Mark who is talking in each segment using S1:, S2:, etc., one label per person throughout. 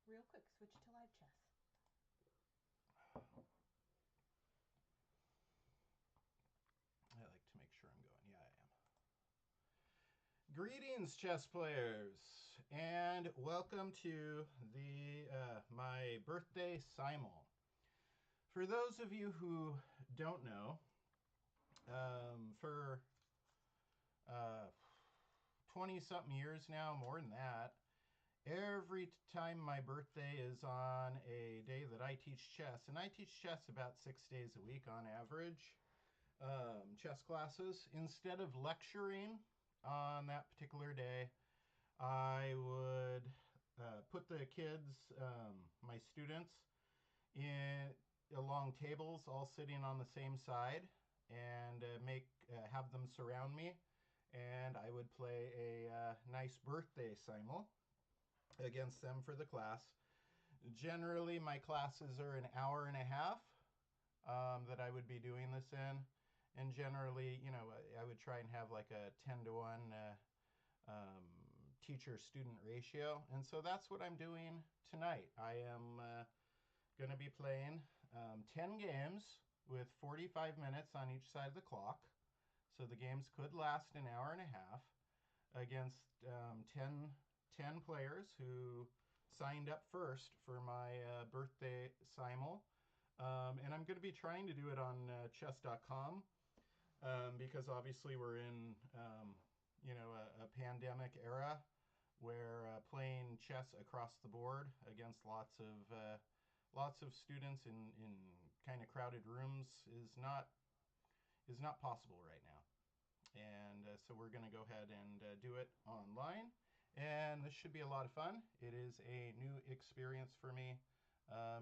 S1: Real quick, switch to live chess.
S2: I like to make sure I'm going. Yeah, I am. Greetings, chess players, and welcome to the my birthday Simul. For those of you who don't know, for 20-something years now, more than that, every time my birthday is on a day that I teach chess, and I teach chess about 6 days a week on average, chess classes. Instead of lecturing on that particular day, I would put the kids, my students, in along tables, all sitting on the same side, and have them surround me, and I would play a nice birthday simul against them for the class. Generally, my classes are an hour and a half that I would be doing this in. And generally, I would try and have like a 10-to-1 teacher-student ratio. And so that's what I'm doing tonight. I am going to be playing 10 games with 45 minutes on each side of the clock. So the games could last an hour and a half against 10 players who signed up first for my birthday simul. And I'm going to be trying to do it on chess.com because obviously we're in a pandemic era where playing chess across the board against lots of students in kind of crowded rooms is not possible right now. And so we're going to go ahead and do it online. And this should be a lot of fun. It is a new experience for me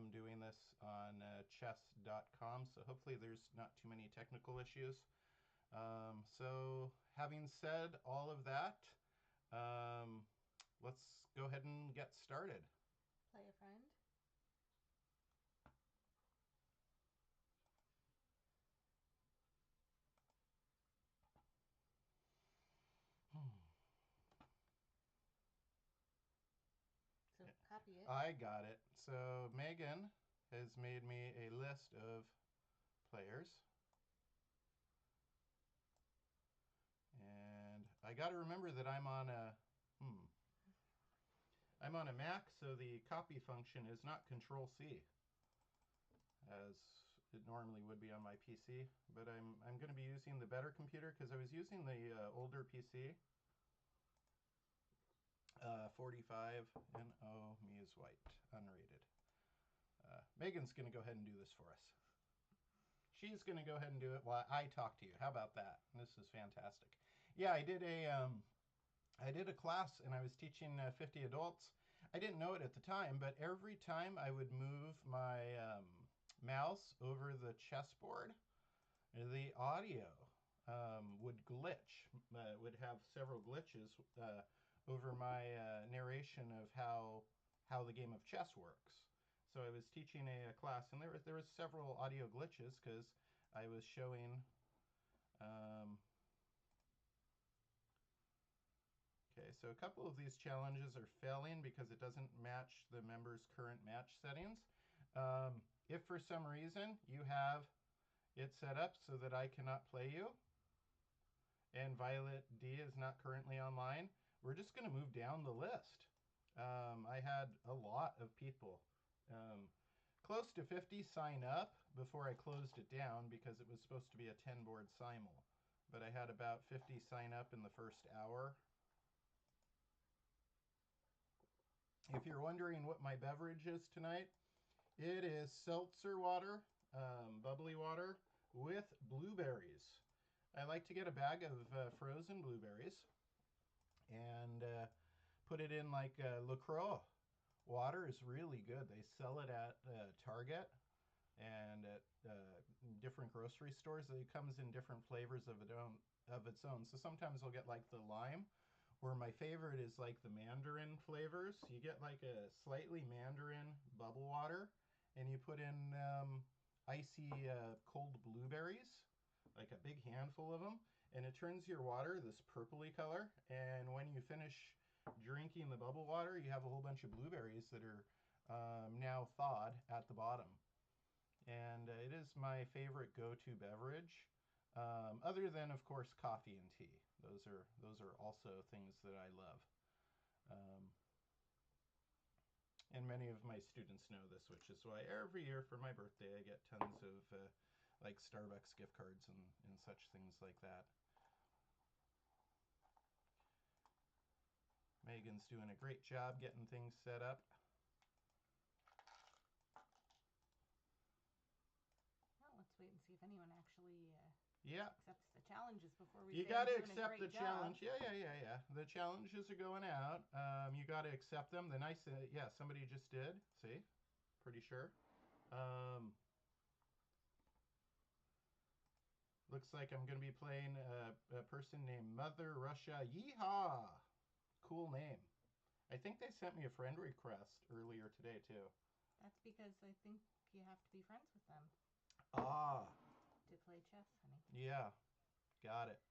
S2: doing this on chess.com. So hopefully there's not too many technical issues. So having said all of that, let's go ahead and get started.
S1: Play a friend. So copy it.
S2: I got it. So Megan has made me a list of players. And I got to remember that I'm on a Mac, so the copy function is not Control C as it normally would be on my PC. But I'm going to be using the better computer because I was using the older PC. 45 and oh, me is white, unrated. Megan's going to go ahead and do this for us. She's going to go ahead and do it while I talk to you. How about that? This is fantastic. Yeah, I did a class and I was teaching 50 adults. I didn't know it at the time, but every time I would move my mouse over the chessboard, the audio would glitch. Would have several glitches over my narration of how the game of chess works. So I was teaching a class, and there was several audio glitches because I was showing. Okay, so a couple of these challenges are failing because it doesn't match the member's current match settings. If for some reason you have it set up so that I cannot play you, and Violet D is not currently online, we're just going to move down the list. I had a lot of people, close to 50, sign up before I closed it down because it was supposed to be a 10-board simul. But I had about 50 sign up in the first hour. If you're wondering what my beverage is tonight, it is seltzer water, bubbly water with blueberries. I like to get a bag of frozen blueberries and put it in like LaCroix. Water is really good. They sell it at Target and at different grocery stores. It comes in different flavors of its own. So sometimes I'll get like the lime, or my favorite is like the mandarin flavors. You get like a slightly mandarin bubble water, and you put in icy cold blueberries, like a big handful of them, and it turns your water this purpley color. And when you finish drinking the bubble water, you have a whole bunch of blueberries that are now thawed at the bottom. And it is my favorite go-to beverage, other than, of course, coffee and tea. Those are also things that I love. Um, and many of my students know this, which is why every year for my birthday I get tons of like Starbucks gift cards and such things like that. Megan's doing a great job getting things set up.
S1: Well, let's wait and see if anyone actually
S2: Yeah,
S1: accepts the challenges before we
S2: you
S1: say
S2: got
S1: I'm
S2: to
S1: doing a
S2: accept the
S1: great job.
S2: challenge. Yeah. The challenges are going out. You got to accept them. The nice, yeah, somebody just did. See, pretty sure. Um, looks like I'm going to be playing a person named Mother Russia. Yeehaw! Cool name. I think they sent me a friend request earlier today too.
S1: That's because I think you have to be friends with them
S2: Ah,
S1: to play chess, honey.
S2: yeah, got it.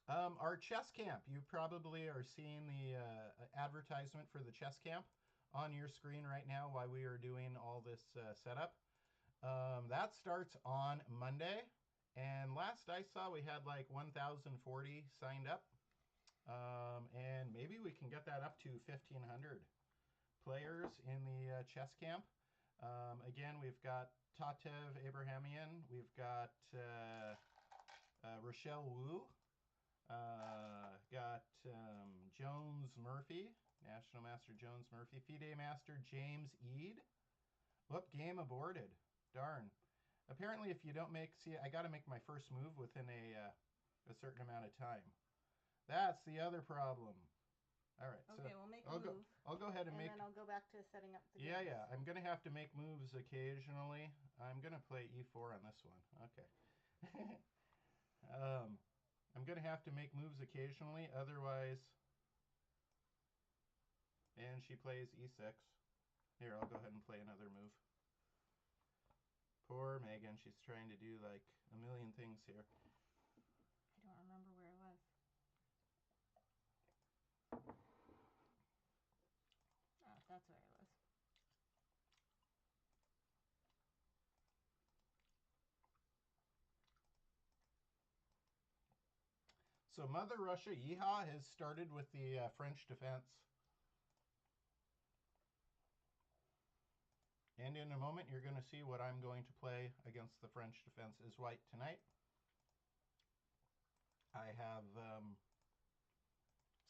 S2: Our chess camp. You probably are seeing the advertisement for the chess camp on your screen right now while we are doing all this setup. That starts on Monday. And last I saw, we had like 1,040 signed up. And maybe we can get that up to 1,500 players in the chess camp. Again, we've got Tatev Abrahamian. We've got Rochelle Wu. Got Jones Murphy, National Master Jones Murphy, FIDE Master James Eade. Whoop, game aborted. Darn. Apparently, if you don't see, I got to make my first move within a certain amount of time. That's the other problem. All right, so
S1: Okay, we'll make a move.
S2: I'll go ahead and
S1: and
S2: make.
S1: then I'll go back to setting up the
S2: Yeah,
S1: games.
S2: yeah. I'm gonna have to make moves occasionally. I'm gonna play e4 on this one. Okay. um, I'm gonna have to make moves occasionally, otherwise. And she plays e6. Here, I'll go ahead and play another move. Poor Megan, she's trying to do like a million things here.
S1: I don't remember where it was. Oh, that's where it was.
S2: So Mother Russia Yeehaw has started with the French defense. And in a moment, you're going to see what I'm going to play against the French defense as white tonight. I have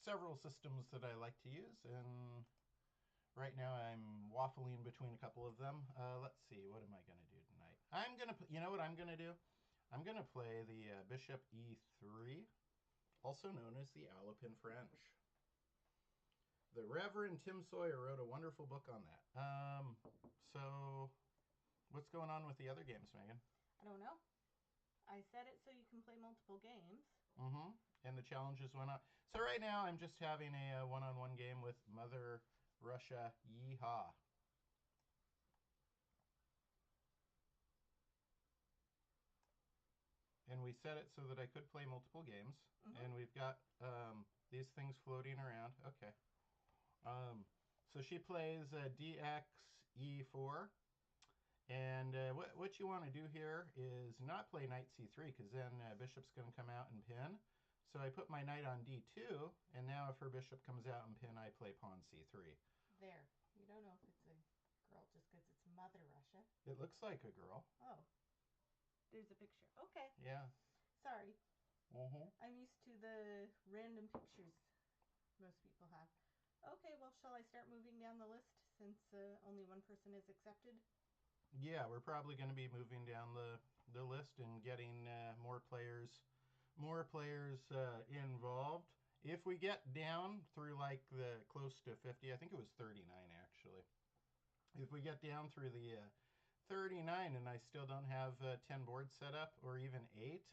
S2: several systems that I like to use, and right now I'm waffling between a couple of them. Let's see, what am I going to do tonight? You know what I'm going to do? I'm going to play the Bishop E3, also known as the Alapin French. The Reverend Tim Sawyer wrote a wonderful book on that. So what's going on with the other games, Megan?
S1: I don't know. I set it so you can play multiple games.
S2: Mm-hmm. And the challenges went on. So right now I'm just having a one-on-one game with Mother Russia Yeehaw. And we set it so that I could play multiple games.
S1: Mm-hmm.
S2: And we've got these things floating around. Okay. So she plays DX E4. And what you want to do here is not play knight c3, because then bishop's going to come out and pin. So I put my knight on d2, and now if her bishop comes out and pin, I play pawn c3.
S1: There. You don't know if it's a girl just because it's Mother Russia.
S2: It looks like a girl.
S1: Oh. There's a picture. Okay.
S2: Yeah.
S1: Sorry.
S2: Mm-hmm.
S1: I'm used to the random pictures most people have. Okay, well, shall I start moving down the list since only one person is accepted?
S2: Yeah, we're probably going to be moving down the list and getting more players involved. If we get down through like the close to 50, I think it was 39 actually. If we get down through the 39 and I still don't have 10 boards set up or even 8,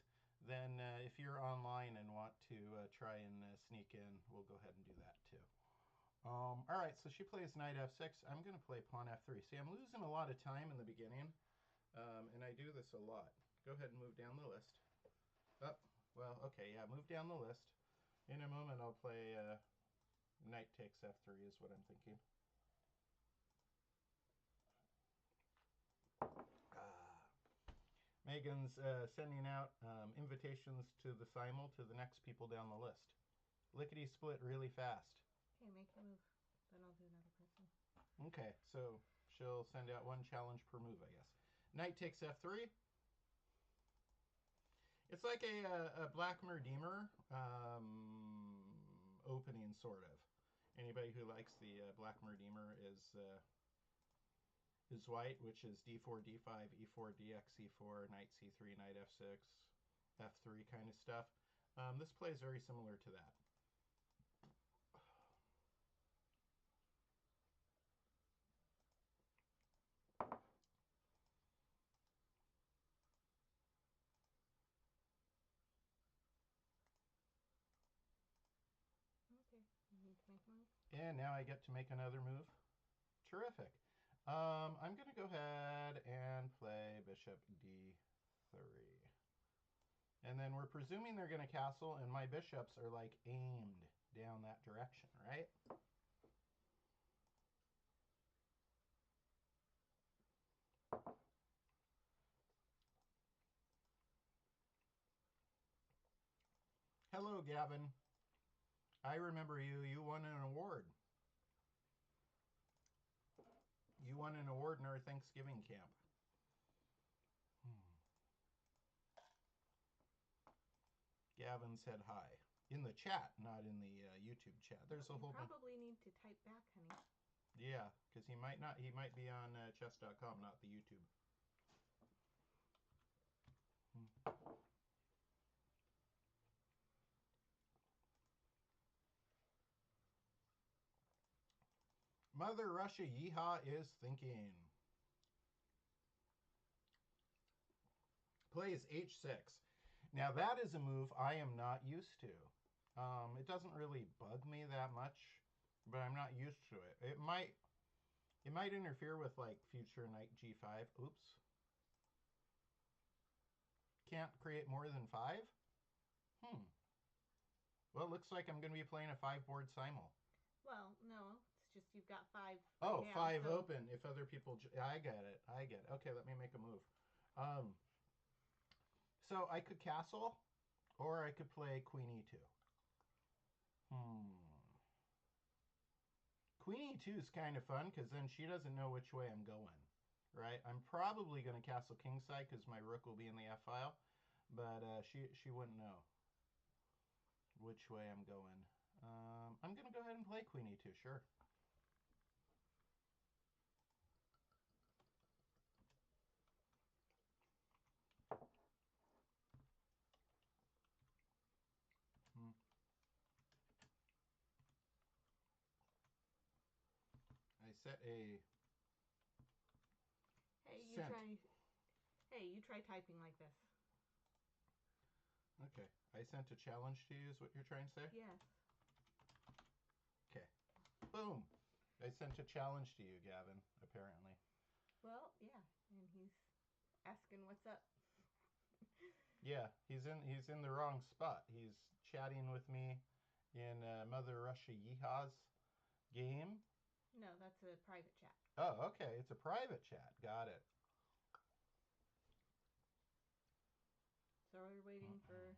S2: then if you're online and want to try and sneak in, we'll go ahead and do that too. All right, so she plays knight f6. I'm going to play pawn f3. See, I'm losing a lot of time in the beginning, and I do this a lot. Go ahead and move down the list. Oh, well, okay, yeah, move down the list. In a moment, I'll play Knight takes f3 is what I'm thinking. Megan's sending out invitations to the Simul to the next people down the list. Lickety split really fast.
S1: Okay, make a move. Then I'll do another person.
S2: Okay, so she'll send out one challenge per move, I guess. Knight takes f3. It's like a Black Redeemer opening, sort of. Anybody who likes the Black Redeemer is white, which is d4, d5, e4, dx, e4, knight c3, knight f6, f3 kind of stuff. This plays very similar to that.
S1: Okay, you need to make a move.
S2: And now I get to make another move. Terrific. I'm going to go ahead and play bishop d3. And then we're presuming they're going to castle, and my bishops are like aimed down that direction, right? Hello, Gavin. I remember you. You won an award. You won an award in our Thanksgiving camp. Gavin said hi. In the chat, not in the YouTube chat. There's a whole bunch.
S1: You probably need to type back, honey.
S2: Yeah, because he might not. He might be on chess.com, not the YouTube. Mother Russia Yeehaw is thinking. Plays h6. Now that is a move I am not used to. It doesn't really bug me that much, but I'm not used to it. It might interfere with like future knight g5. Oops. Can't create more than 5? Well, it looks like I'm going to be playing a 5-board Simul.
S1: Well, no, it's just you've got 5.
S2: Oh,
S1: now,
S2: 5
S1: so...
S2: open. If other people... I get it. Okay, let me make a move. So I could castle, or I could play queen e2. Queen e2 is kind of fun, because then she doesn't know which way I'm going. Right? I'm probably going to castle kingside, because my rook will be in the f-file. But she wouldn't know which way I'm going. I'm going to go ahead and play queen e2, sure. I set a
S1: Hey,
S2: sent.
S1: You try typing like this.
S2: Okay, I sent a challenge to you is what you're trying to say?
S1: Yes.
S2: Okay. Boom. I sent a challenge to you, Gavin, apparently.
S1: Well, yeah, and he's asking what's up.
S2: Yeah, he's in the wrong spot. He's chatting with me in Mother Russia Yeehaw's game.
S1: No, that's a private chat.
S2: Oh, okay. It's a private chat. Got it.
S1: So we're waiting for...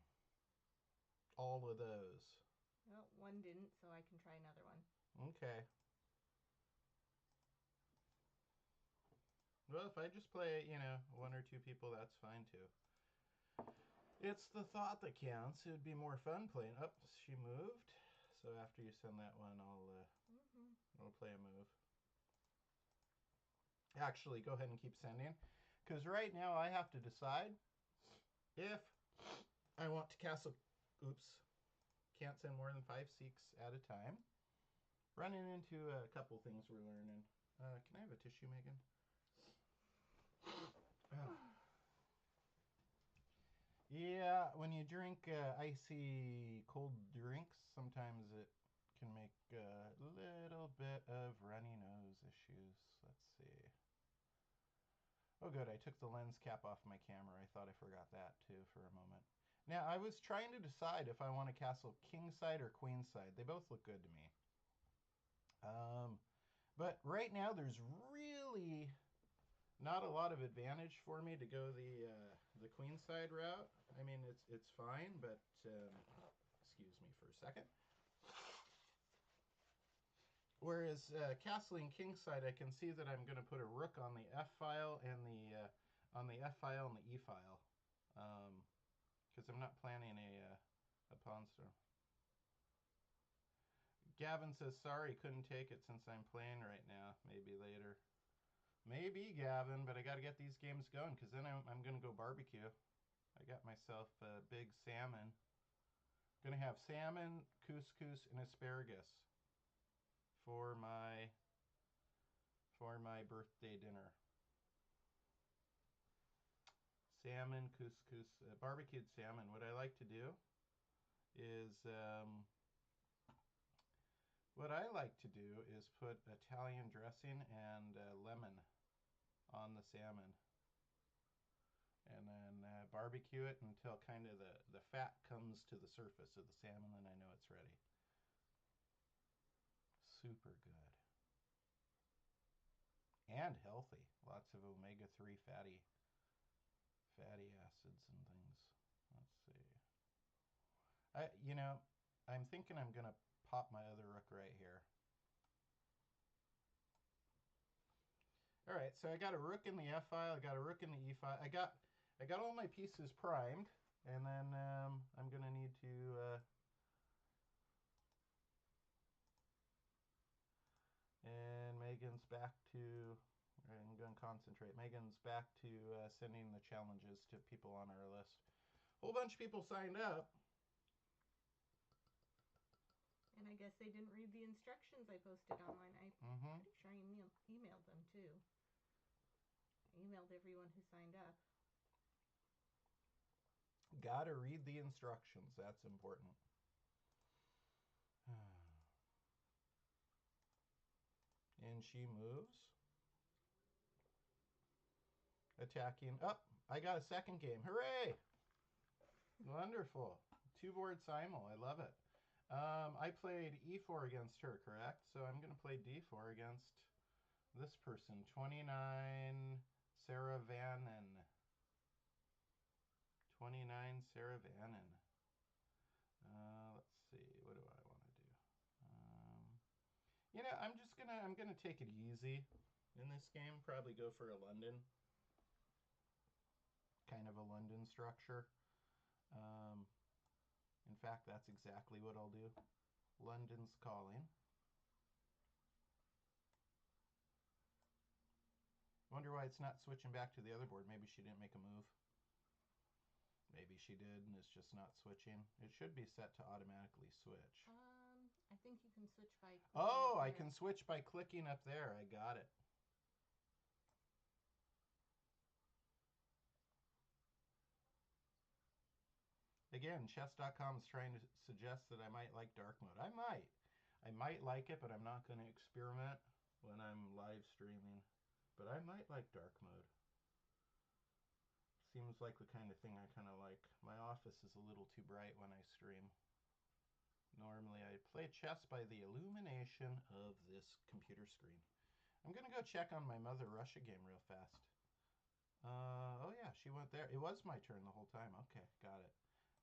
S2: all of those.
S1: Well, one didn't, so I can try another one.
S2: Okay. Well, if I just play, 1 or 2 people, that's fine too. It's the thought that counts. It would be more fun playing. Oh, she moved. So after you send that one, I'll play a move. Actually, go ahead and keep sending. Because right now I have to decide if I want to castle... Oops. Can't send more than 5 seeks at a time. Running into a couple things we're learning. Can I have a tissue, Megan? Yeah, when you drink icy cold drinks, sometimes it can make a little bit of runny nose issues. Let's see. Oh, good. I took the lens cap off my camera. I thought I forgot that, too, for a moment. Now, I was trying to decide if I want to castle kingside or queenside. They both look good to me. But right now, there's really not a lot of advantage for me to go the queenside route. I mean, it's fine, but excuse me for a second. Whereas castling kingside, I can see that I'm going to put a rook on the f file and the e file, because I'm not planning a pawn storm. Gavin says sorry, couldn't take it since I'm playing right now. Maybe later. Maybe, Gavin, but I got to get these games going because then I'm going to go barbecue. I got myself a big salmon. Going to have salmon, couscous, and asparagus for my birthday dinner. Salmon, couscous, barbecued salmon. What I like to do is put Italian dressing and lemon on the salmon, and then barbecue it until kind of the fat comes to the surface of the salmon, then I know it's ready. Super good. And healthy. Lots of omega-3 fatty acids and things. Let's see. I'm thinking I'm going to pop my other rook right here. All right, so I got a rook in the f file. I got a rook in the e file. I got all my pieces primed, and then I'm going to need to and Megan's back to, I'm going to concentrate. Megan's back to sending the challenges to people on our list. A whole bunch of people signed up.
S1: And I guess they didn't read the instructions I posted online. I'm pretty sure I emailed them too. I emailed everyone who signed up.
S2: Gotta read the instructions. That's important. And she moves. Attacking. Oh, I got a second game. Hooray! Wonderful. 2-board Simul. I love it. I played e4 against her, correct? So I'm going to play d4 against this person. 29 Sarah Vannon. 29 Sarah Vannon. Let's see. What do I want to do? I'm gonna take it easy in this game. Probably go for a London. Kind of a London structure. In fact, that's exactly what I'll do. London's calling. Wonder why it's not switching back to the other board. Maybe she didn't make a move. Maybe she did and it's just not switching. It should be set to automatically switch.
S1: I think you can switch by clicking
S2: Oh, I can switch by clicking up there. I got it. Again, chess.com is trying to suggest that I might like dark mode. I might like it, but I'm not going to experiment when I'm live streaming. But I might like dark mode. Seems like the kind of thing I kind of like. My office is a little too bright when I stream. Normally I play chess by the illumination of this computer screen. I'm going to go check on my Mother Russia game real fast. Oh yeah, she went there. It was my turn the whole time. Okay, got it.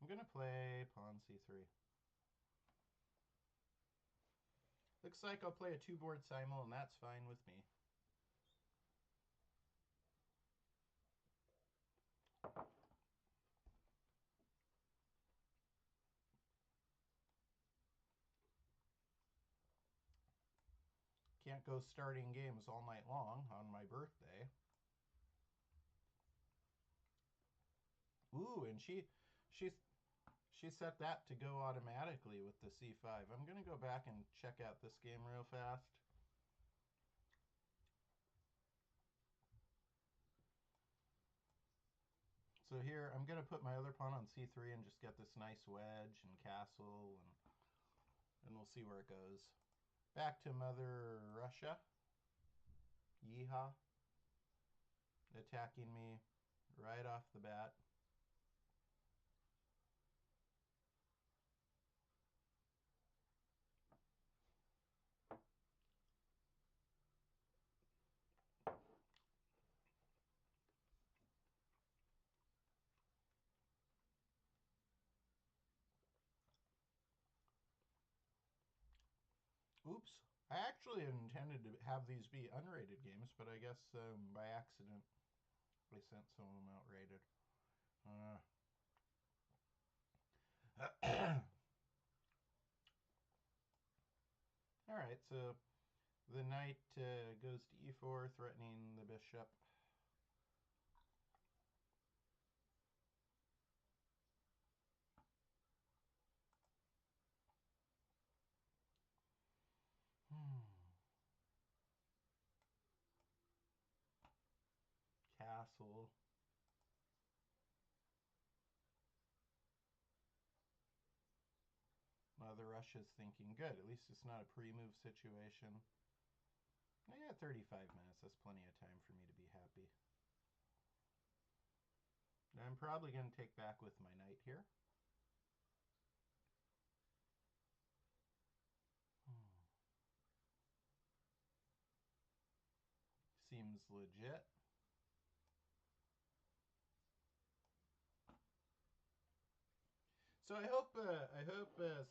S2: I'm going to play pawn c3. Looks like I'll play a 2-board Simul, and that's fine with me. Can't go starting games all night long on my birthday. Ooh, and she set that to go automatically with the c5. I'm going to go back and check out this game real fast. So here, I'm going to put my other pawn on c3 and just get this nice wedge and castle, and we'll see where it goes. Back to Mother Russia. Yeehaw. Attacking me right off the bat. I actually intended to have these be unrated games, but I guess by accident I sent some of them out rated. All right, so the knight goes to e4, threatening the bishop. Castle. Mother Russia's thinking, good, at least it's not a pre-move situation. I got 35 minutes. That's plenty of time for me to be happy. I'm probably going to take back with my knight here. Seems legit. So I hope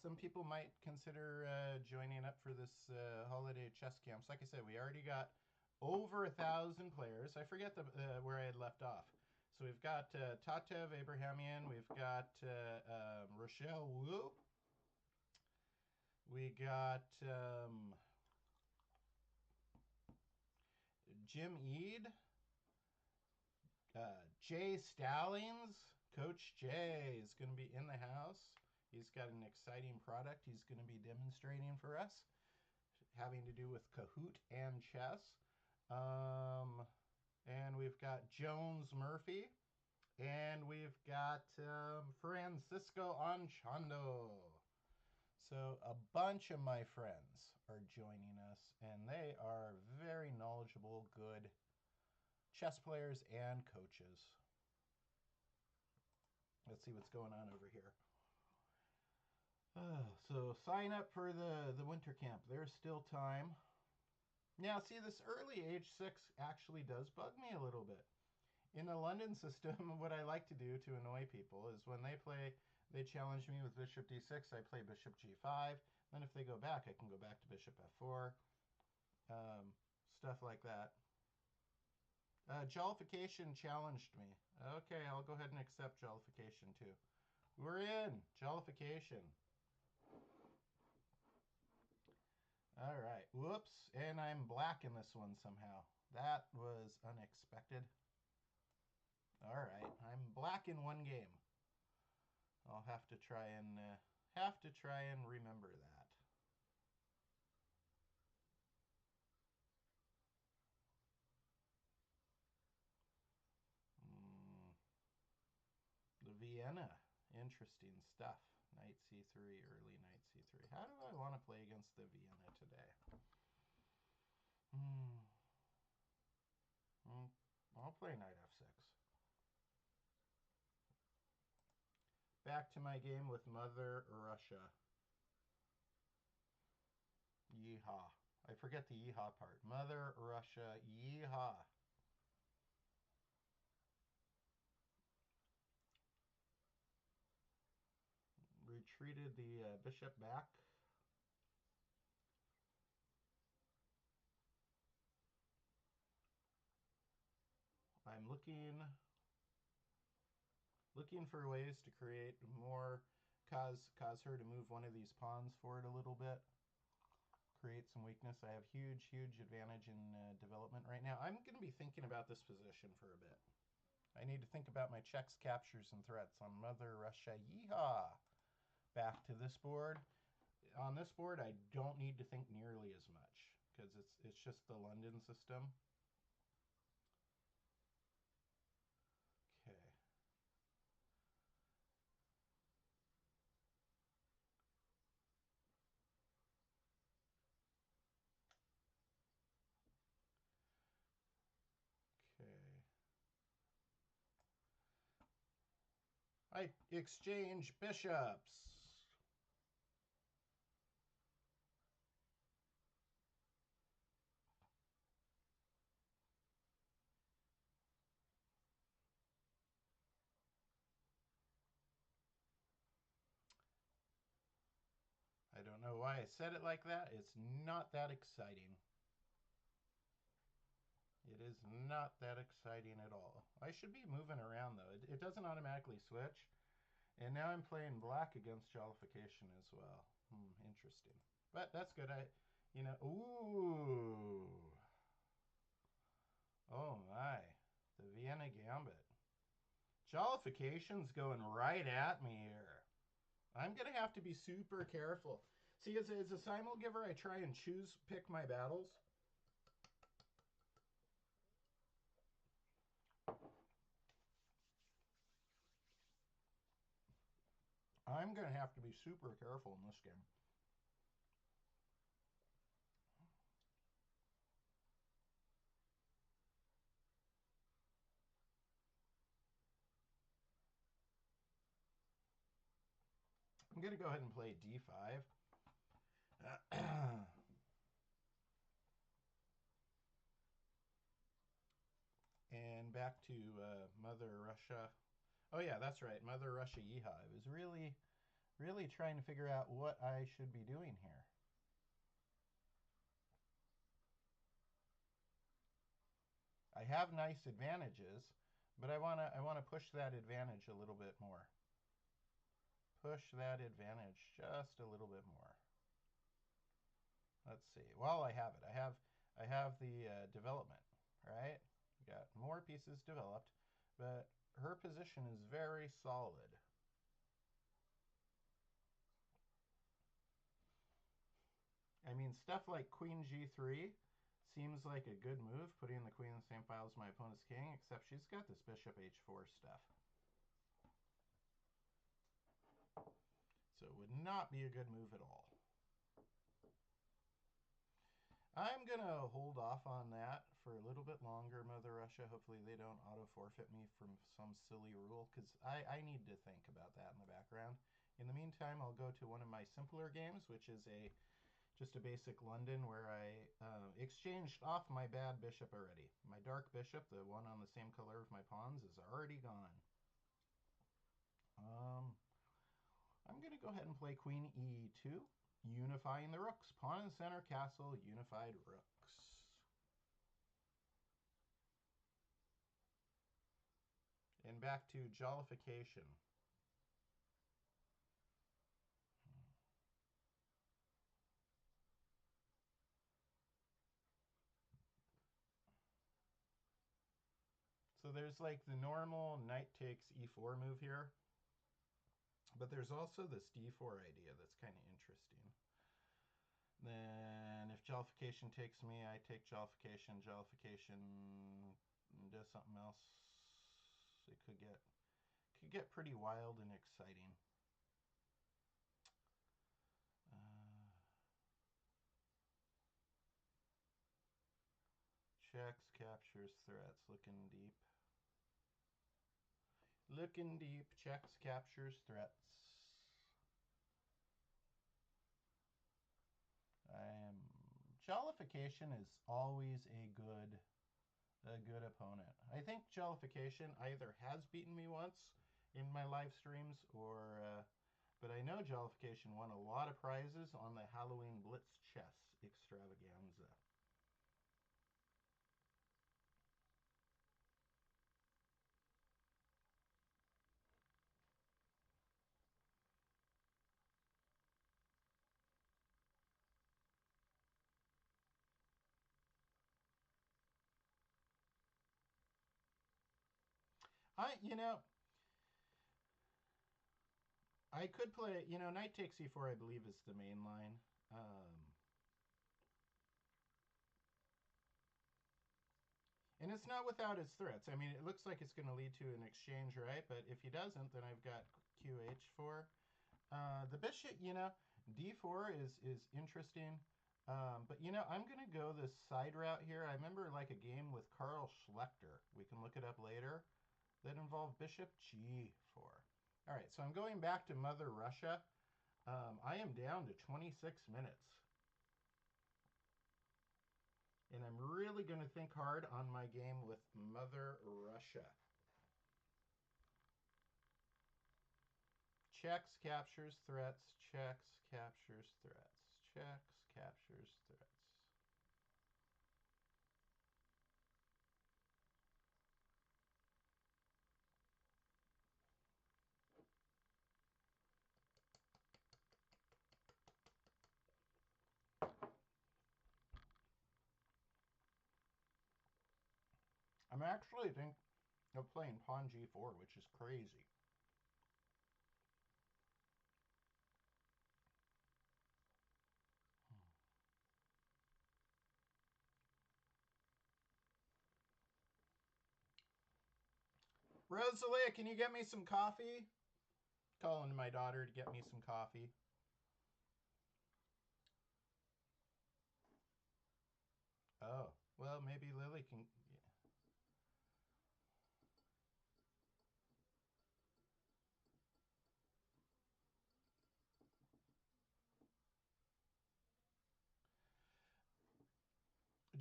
S2: some people might consider joining up for this holiday chess camps. Like I said, we already got over 1,000 players. I forget where I had left off. So we've got Tatev Abrahamian, we've got Rochelle Wu, we got Jim Eade, Jay Stallings. Coach Jay is going to be in the house. He's got an exciting product he's going to be demonstrating for us, having to do with Kahoot and chess. And we've got Jones Murphy. And we've got Francisco Anchondo. So a bunch of my friends are joining us, and they are very knowledgeable, good chess players and coaches. Let's see what's going on over here. So sign up for the winter camp. There's still time. Now, see, this early age 6 actually does bug me a little bit. In the London system, what I like to do to annoy people is when they challenge me with bishop d6, I play bishop g5. Then if they go back, I can go back to bishop f4. Stuff like that. Jollification challenged me. Okay, I'll go ahead and accept Jollification too. We're in. Jollification. All right. Whoops. And I'm black in this one somehow. That was unexpected. All right. I'm black in one game. I'll have to try and remember that. The Vienna. Interesting stuff. Knight c3, early knight c3. How do I want to play against the Vienna today? I'll play knight f6. Back to my game with Mother Russia. Yeehaw. I forget the yeehaw part. Mother Russia, yeehaw. Retreated the bishop back. I'm looking for ways to create more, cause her to move one of these pawns forward a little bit. Create some weakness. I have huge advantage in development right now. I'm going to be thinking about this position for a bit. I need to think about my checks, captures, and threats on Mother Russia. Yeehaw! Back to this board. On this board, I don't need to think nearly as much because it's just the London system. Okay. Okay. I exchange bishops. I don't don't know why I said it like that. It's not that exciting. It is not that exciting at all. I should be moving around though. It doesn't automatically switch. And now I'm playing black against jollification as well. Interesting. But that's good. Ooh. Oh my. The Vienna Gambit. Jollification's going right at me here. I'm going to have to be super careful. See, as a Simul giver, I try and pick my battles. I'm going to have to be super careful in this game. I'm going to go ahead and play d5. And back to Mother Russia. Oh yeah, that's right. Mother Russia Yeehaw. I was really, really trying to figure out what I should be doing here. I have nice advantages, but I wanna push that advantage a little bit more. Push that advantage just a little bit more. Let's see. Well, I have it. I have the development, right? Got more pieces developed, but her position is very solid. I mean, stuff like Queen G3 seems like a good move, putting the queen in the same file as my opponent's king, except she's got this bishop H4 stuff. So it would not be a good move at all. I'm going to hold off on that for a little bit longer, Mother Russia. Hopefully they don't auto-forfeit me from some silly rule, because I need to think about that in the background. In the meantime, I'll go to one of my simpler games, which is just a basic London, where I exchanged off my bad bishop already. My dark bishop, the one on the same color of my pawns, is already gone. I'm going to go ahead and play Queen E2, unifying the rooks. Pawn in the center, castle, unified rooks. And back to jollification. So there's like the normal knight takes e4 move here. But there's also this d4 idea that's kind of interesting. Then if jollification takes me, I take jollification. Jollification does something else. It could get pretty wild and exciting. Checks, captures, threats. Looking deep. Looking deep. Checks, captures, threats. Jollification is always a good opponent. I think Jollification either has beaten me once in my live streams, but I know Jollification won a lot of prizes on the Halloween Blitz Chess Extravaganza. I could play, knight takes e4, I believe, is the main line. And it's not without its threats. I mean, it looks like it's going to lead to an exchange, right? But if he doesn't, then I've got QH4. The bishop, D4 is interesting. But, I'm going to go this side route here. I remember like a game with Carl Schlechter. We can look it up later. That involved bishop G4. All right, so I'm going back to Mother Russia. I am down to 26 minutes. And I'm really going to think hard on my game with Mother Russia. Checks, captures, threats. Checks, captures, threats. Checks, captures, threats. I'm actually thinking of playing pawn g4, which is crazy. Rosalie, can you get me some coffee? Calling my daughter to get me some coffee. Oh, well, maybe Lily can. Yeah.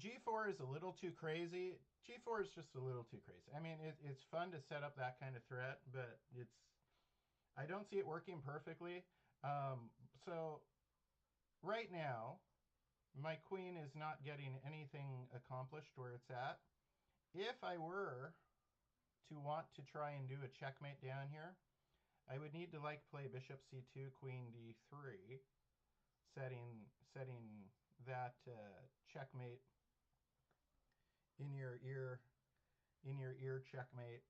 S2: G4 is a little too crazy. G4 is just a little too crazy. I mean, it's fun to set up that kind of threat, but I don't see it working perfectly. So right now, my queen is not getting anything accomplished where it's at. If I were to want to try and do a checkmate down here, I would need to play bishop c2, queen d3, setting that checkmate in your ear checkmate,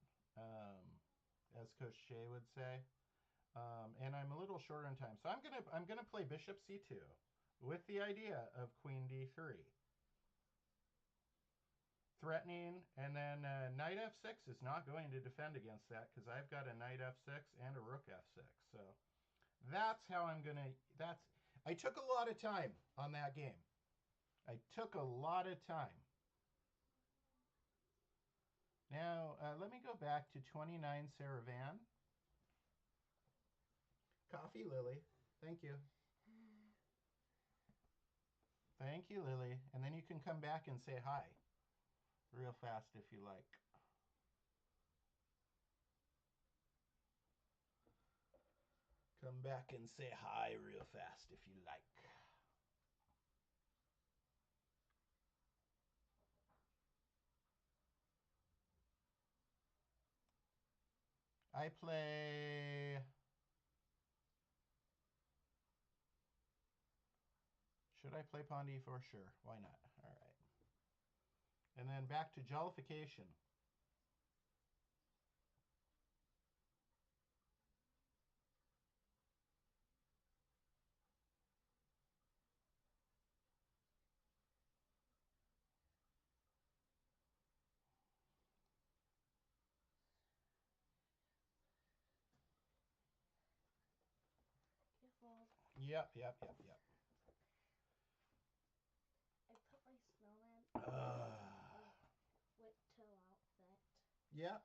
S2: as Coach Shea would say. And I'm a little short on time, so I'm gonna play bishop c2 with the idea of queen d3, threatening, and then knight f6 is not going to defend against that because I've got a knight f6 and a rook f6. So that's how I'm gonna. I took a lot of time on that game. I took a lot of time. Now, let me go back to 29 Saravan. Coffee, Lily. Thank you. Thank you, Lily. And then you can come back and say hi real fast if you like. Come back and say hi real fast if you like. I play... Should I play pawn d4? Sure, why not? All right. And then back to jollification.
S3: Careful.
S2: Yep.
S3: I put my snowman with toe outfit.
S2: Yep.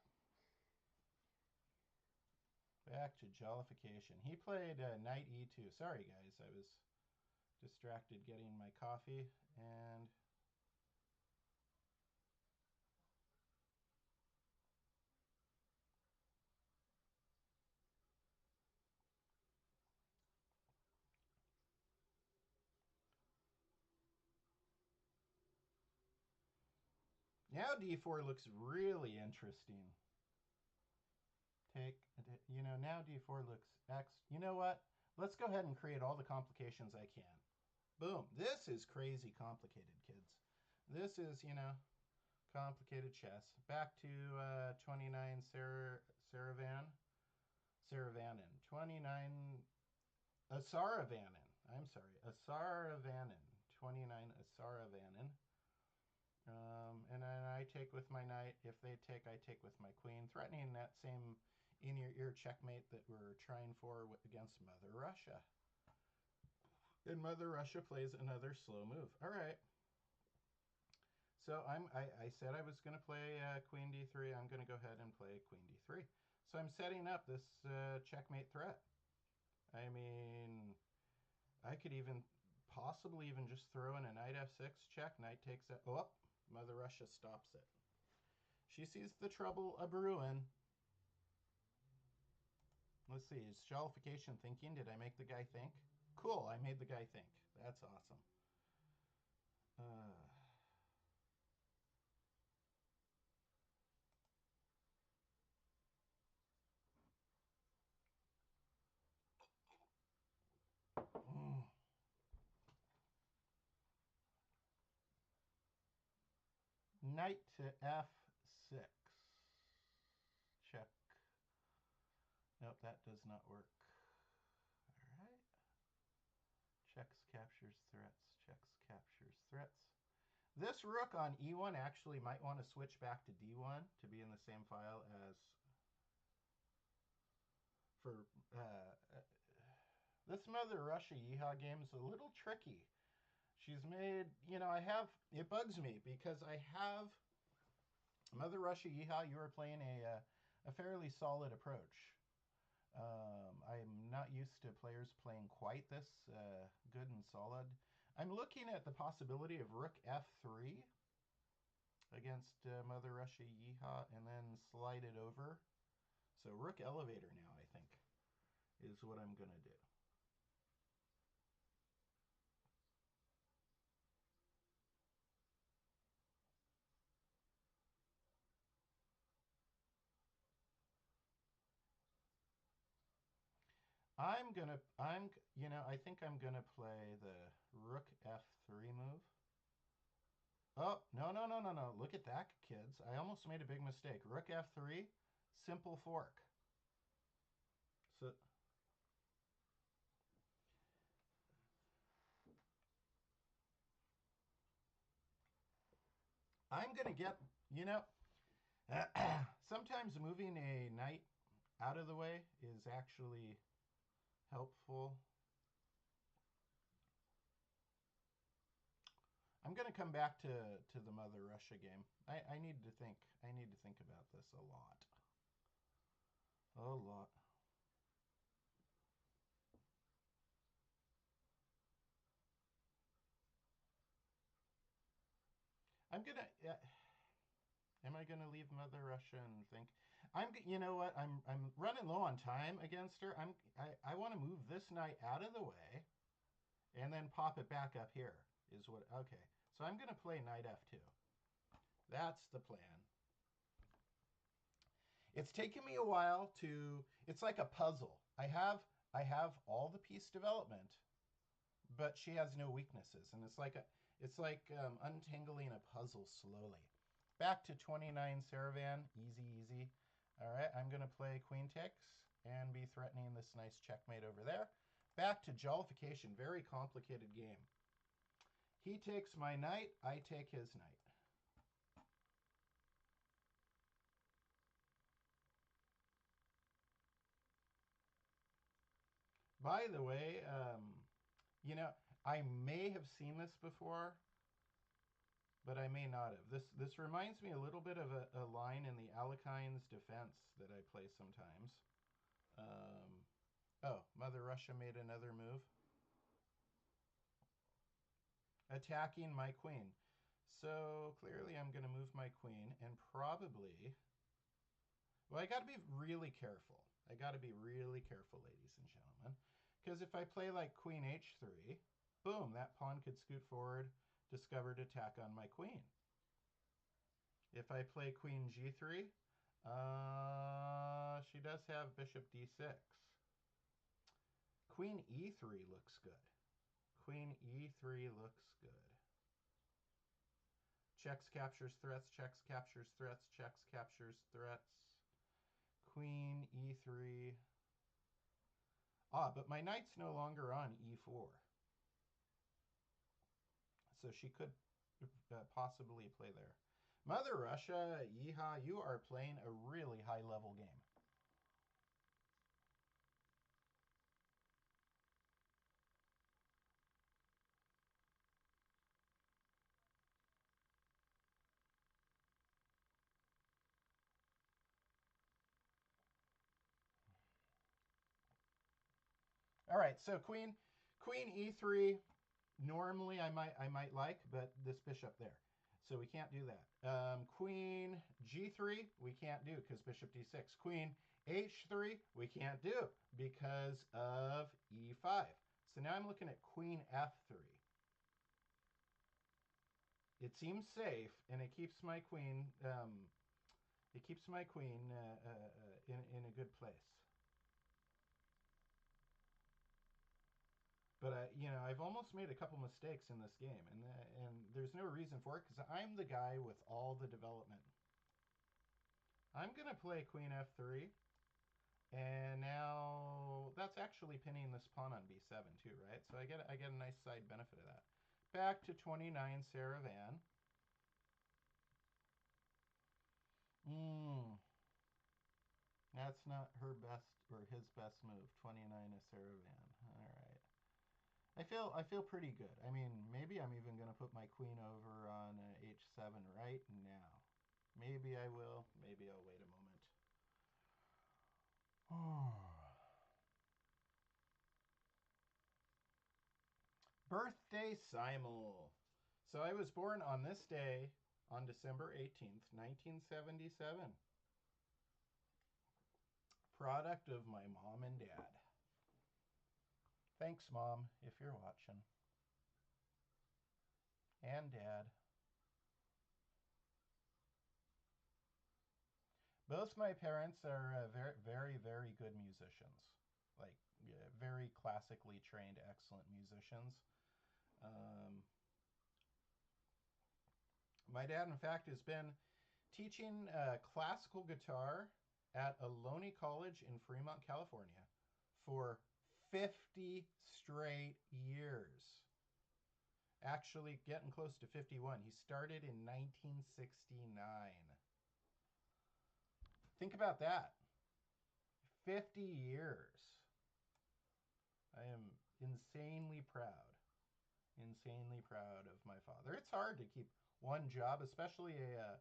S2: Back to jollification. He played knight e2. Sorry, guys. I was distracted getting my coffee. And... now d4 looks really interesting. Now d4 looks x. You know what? Let's go ahead and create all the complications I can. Boom. This is crazy complicated, kids. This is, complicated chess. Back to 29 Saravanan. 29 Asaravanan. I'm sorry. Asaravanan. 29 Asaravanan. And then I take with my knight. If they take, I take with my queen, threatening that same in-your-ear checkmate that we're trying for against Mother Russia. And Mother Russia plays another slow move. All right. So I said I was going to play queen d3. I'm going to go ahead and play queen d3. So I'm setting up this checkmate threat. I mean, I could possibly even just throw in a knight f6 check. Knight takes it. Oh, Mother Russia stops it. She sees the trouble a brewing. Let's see. Is jollification thinking? Did I make the guy think? Cool. I made the guy think. That's awesome. Mm. Knight to f6. Check. Nope, that does not work. All right. Checks, captures, threats. Checks, captures, threats. This rook on e1 actually might want to switch back to d1 to be in the same file as for this Mother Russia Yeehaw game is a little tricky. She's made, it bugs me because I have Mother Russia Yeehaw. You are playing a fairly solid approach. I'm not used to players playing quite this good and solid. I'm looking at the possibility of Rook F3 against Mother Russia Yeehaw and then slide it over. So Rook Elevator now, I think, is what I'm going to do. I think I'm gonna play the Rook F3 move. Oh, no, no, no, no, no. Look at that, kids. I almost made a big mistake. Rook F3, simple fork. So I'm gonna get, sometimes moving a knight out of the way is actually helpful. I'm going to come back to the Mother Russia game. I need to think. I need to think about this a lot. A lot. I'm gonna. Am I gonna leave Mother Russia and think? You know what? I'm running low on time against her. I want to move this knight out of the way, and then pop it back up here. Is what? Okay. So I'm gonna play knight f2. That's the plan. It's taken me a while to. It's like a puzzle. I have all the piece development, but she has no weaknesses, and it's like untangling a puzzle slowly. Back to 29 Saravan, easy, easy. All right, I'm gonna play queen takes and be threatening this nice checkmate over there. Back to jollification, very complicated game. He takes my knight, I take his knight. By the way, I may have seen this before, but I may not have. This reminds me a little bit of a line in the Alekhines defense that I play sometimes. Oh, Mother Russia made another move. Attacking my queen. So clearly I'm going to move my queen and probably... Well, I got to be really careful. I got to be really careful, ladies and gentlemen. Because if I play like queen h3, boom, that pawn could scoot forward, discovered attack on my queen. If I play queen g3, she does have bishop d6. Queen e3 looks good. Queen e3 looks good. Checks, captures, threats, checks, captures, threats, checks, captures, threats. Queen e3. But my knight's no longer on e4. So she could possibly play there. Mother Russia, yeehaw, you are playing a really high-level game. All right, so queen e3. Normally, I might like, but this bishop there, so we can't do that. Queen g3, we can't do because bishop d6. Queen H3 we can't do because of E5. So now I'm looking at Queen F3. It seems safe, and it keeps my queen. It keeps my queen in a good place. But I've almost made a couple mistakes in this game, and there's no reason for it because I'm the guy with all the development. I'm gonna play Queen F3, and now that's actually pinning this pawn on B7 too, right? So I get a nice side benefit of that. Back to 29, Sarah Van. That's not her best or his best move. 29 is Sarah Van. All right. I feel pretty good. I mean, maybe I'm even going to put my queen over on H7 right now. Maybe I will. Maybe I'll wait a moment. Birthday Simul. So I was born on this day on December 18th, 1977. Product of my mom and dad. Thanks, Mom, if you're watching. And Dad. Both my parents are very, very, very good musicians. Like, very classically trained, excellent musicians. My dad, in fact, has been teaching classical guitar at Ohlone College in Fremont, California for 50 straight years. Actually, getting close to 51. He started in 1969. Think about that. 50 years. I am insanely proud. Insanely proud of my father. It's hard to keep one job, especially a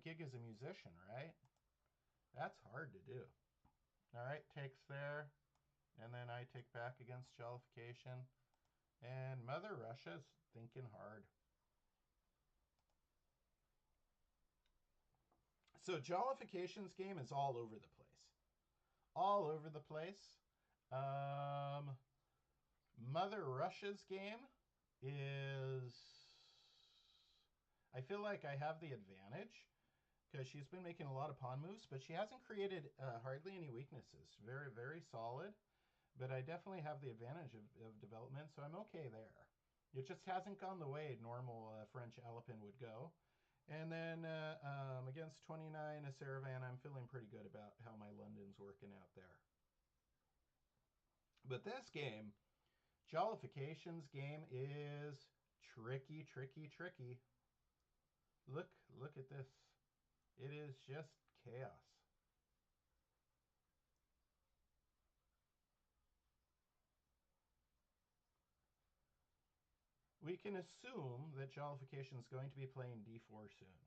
S2: gig as a musician, right? That's hard to do. All right, takes there. And then I take back against jollification. And Mother Russia's thinking hard. So jollification's game is all over the place. All over the place. Mother Russia's game is... I feel like I have the advantage because she's been making a lot of pawn moves, but she hasn't created hardly any weaknesses. Very, very solid. But I definitely have the advantage of development, so I'm okay there. It just hasn't gone the way normal French Alpin would go. And then against 29, a Saravan, I'm feeling pretty good about how my London's working out there. But this game, Jollification's game, is tricky, tricky, tricky. Look at this. It is just chaos. We can assume that Jollification is going to be playing d4 soon.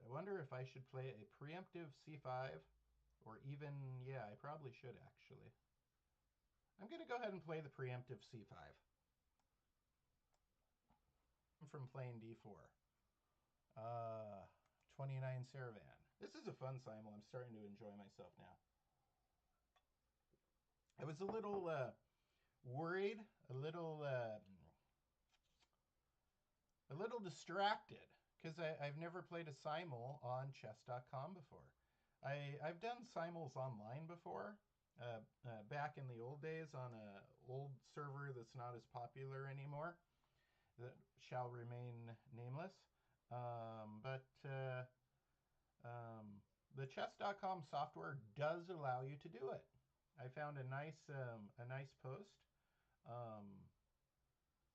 S2: I wonder if I should play a preemptive c5, or even, yeah, I probably should actually. I'm going to go ahead and play the preemptive c5. From playing d4. 29 Saravan. This is a fun Simul. I'm starting to enjoy myself now. I was a little worried, a little distracted because I've never played a Simul on chess.com before. I've done Simuls online before, back in the old days on an old server that's not as popular anymore, that shall remain nameless. But the chess.com software does allow you to do it. I found a nice post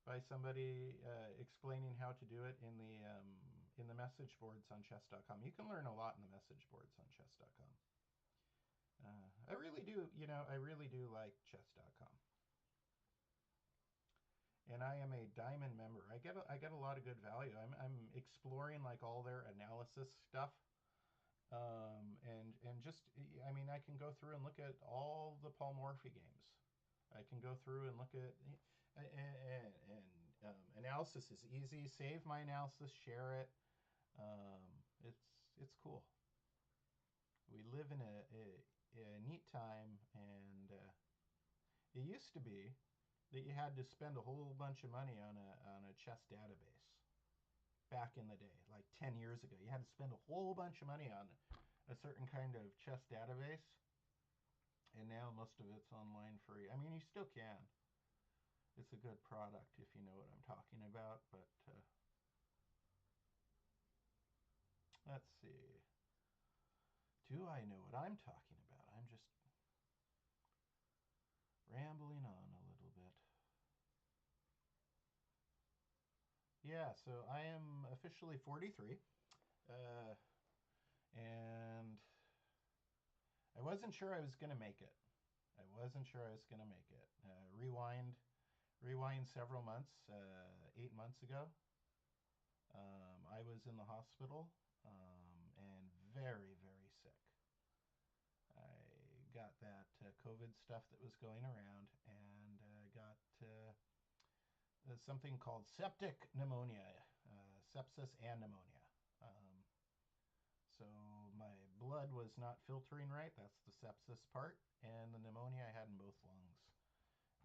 S2: by somebody explaining how to do it in the message boards on chess.com. You can learn a lot in the message boards on chess.com. I really do, I really do like chess.com. And I am a Diamond member. I get a lot of good value. I'm exploring like all their analysis stuff. And just, I mean, I can go through and look at all the Paul Morphy games. I can go through and look at, and analysis is easy. Save my analysis, share it. It's cool. We live in a neat time, and it used to be that you had to spend a whole bunch of money on a chess database back in the day, like 10 years ago. You had to spend a whole bunch of money on a certain kind of chess database, and now most of it's online free. I mean, you still can. It's a good product if you know what I'm talking about, but let's see. Do I know what I'm talking about? I'm just rambling on a little bit. Yeah, so I am officially 43, and I wasn't sure I was going to make it. I wasn't sure I was going to make it. Rewind several months, 8 months ago. I was in the hospital and very, very sick. I got that COVID stuff that was going around, and got something called septic pneumonia, sepsis and pneumonia. So my blood was not filtering right. That's the sepsis part, and the pneumonia I had in both lungs.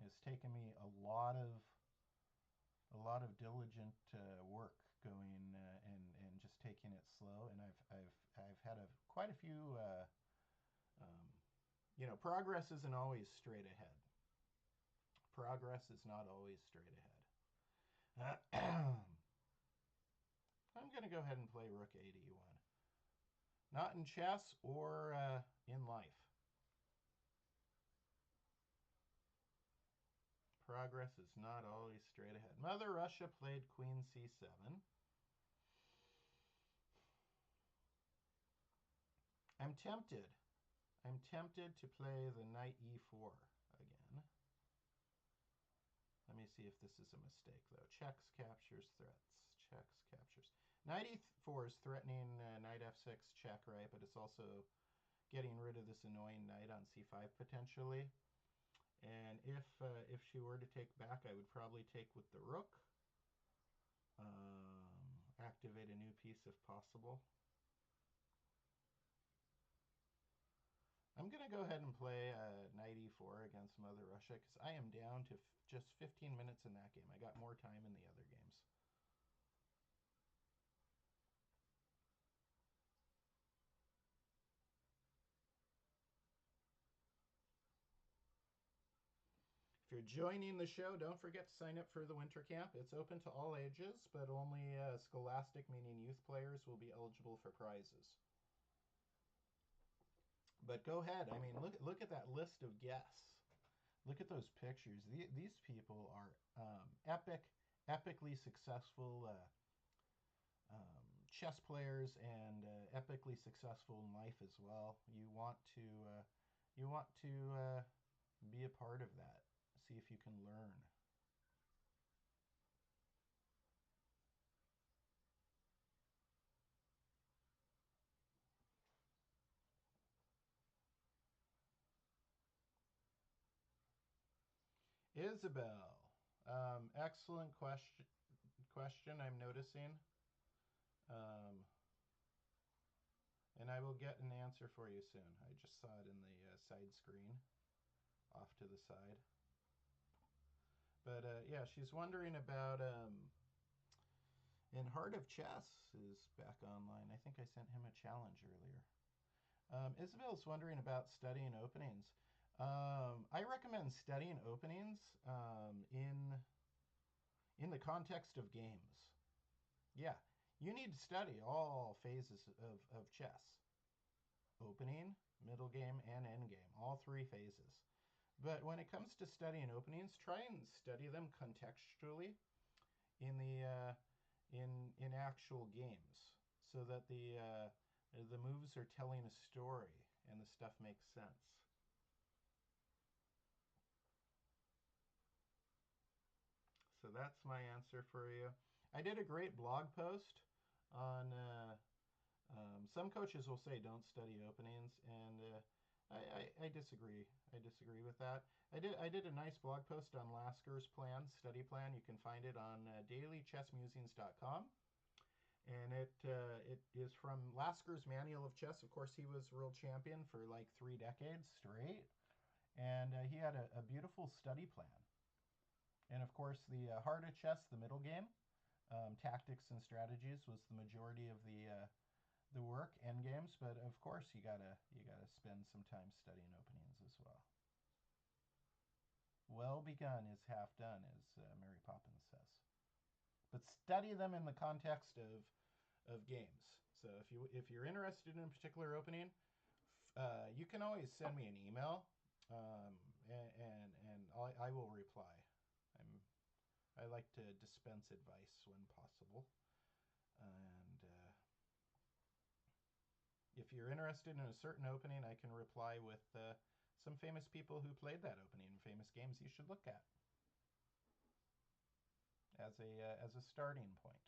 S2: It's taken me a lot of diligent work going and just taking it slow. And I've had quite a few. Progress isn't always straight ahead. Progress is not always straight ahead. I'm going to go ahead and play Rook A1. Not in chess or in life. Progress is not always straight ahead. Mother Russia played Queen C7. I'm tempted to play the Knight E4 again. Let me see if this is a mistake, though. Checks, captures, threats. Checks, captures. Knight E4 is threatening Knight F6 check, right? But it's also getting rid of this annoying knight on C5 potentially. And if she were to take back, I would probably take with the rook. Activate a new piece if possible. I'm going to go ahead and play Knight E4 against Mother Russia because I am down to just 15 minutes in that game. I got more time in the other games. If you're joining the show, don't forget to sign up for the winter camp. It's open to all ages, but only Scholastic, meaning youth players, will be eligible for prizes. But go ahead. I mean, look at that list of guests. Look at those pictures. These people are epically successful chess players and epically successful in life as well. You want to be a part of that. See if you can learn. Isabel, excellent question. I'm noticing, and I will get an answer for you soon. I just saw it in the side screen, off to the side. But yeah, she's wondering about. And Heart of Chess is back online. I think I sent him a challenge earlier. Isabel's wondering about studying openings. I recommend studying openings in the context of games. Yeah, you need to study all phases of chess. Opening, middle game, and end game. All three phases. But when it comes to studying openings, try and study them contextually in the in actual games, so that the moves are telling a story and the stuff makes sense. So that's my answer for you. I did a great blog post on. Some coaches will say don't study openings, and I disagree. I disagree with that. I did a nice blog post on Lasker's study plan. You can find it on dailychessmusings.com. And it is from Lasker's Manual of Chess. Of course, he was world champion for like 3 decades straight. And he had a beautiful study plan. And of course, the heart of chess, the middle game, tactics and strategies was the majority of the work, end games. But of course, you gotta spend some time studying openings as well. Well begun is half done, as Mary Poppins says. But study them in the context of games. So if you're interested in a particular opening, you can always send me an email, and I will reply. I like to dispense advice when possible, and if you're interested in a certain opening, I can reply with some famous people who played that opening and famous games you should look at as a starting point.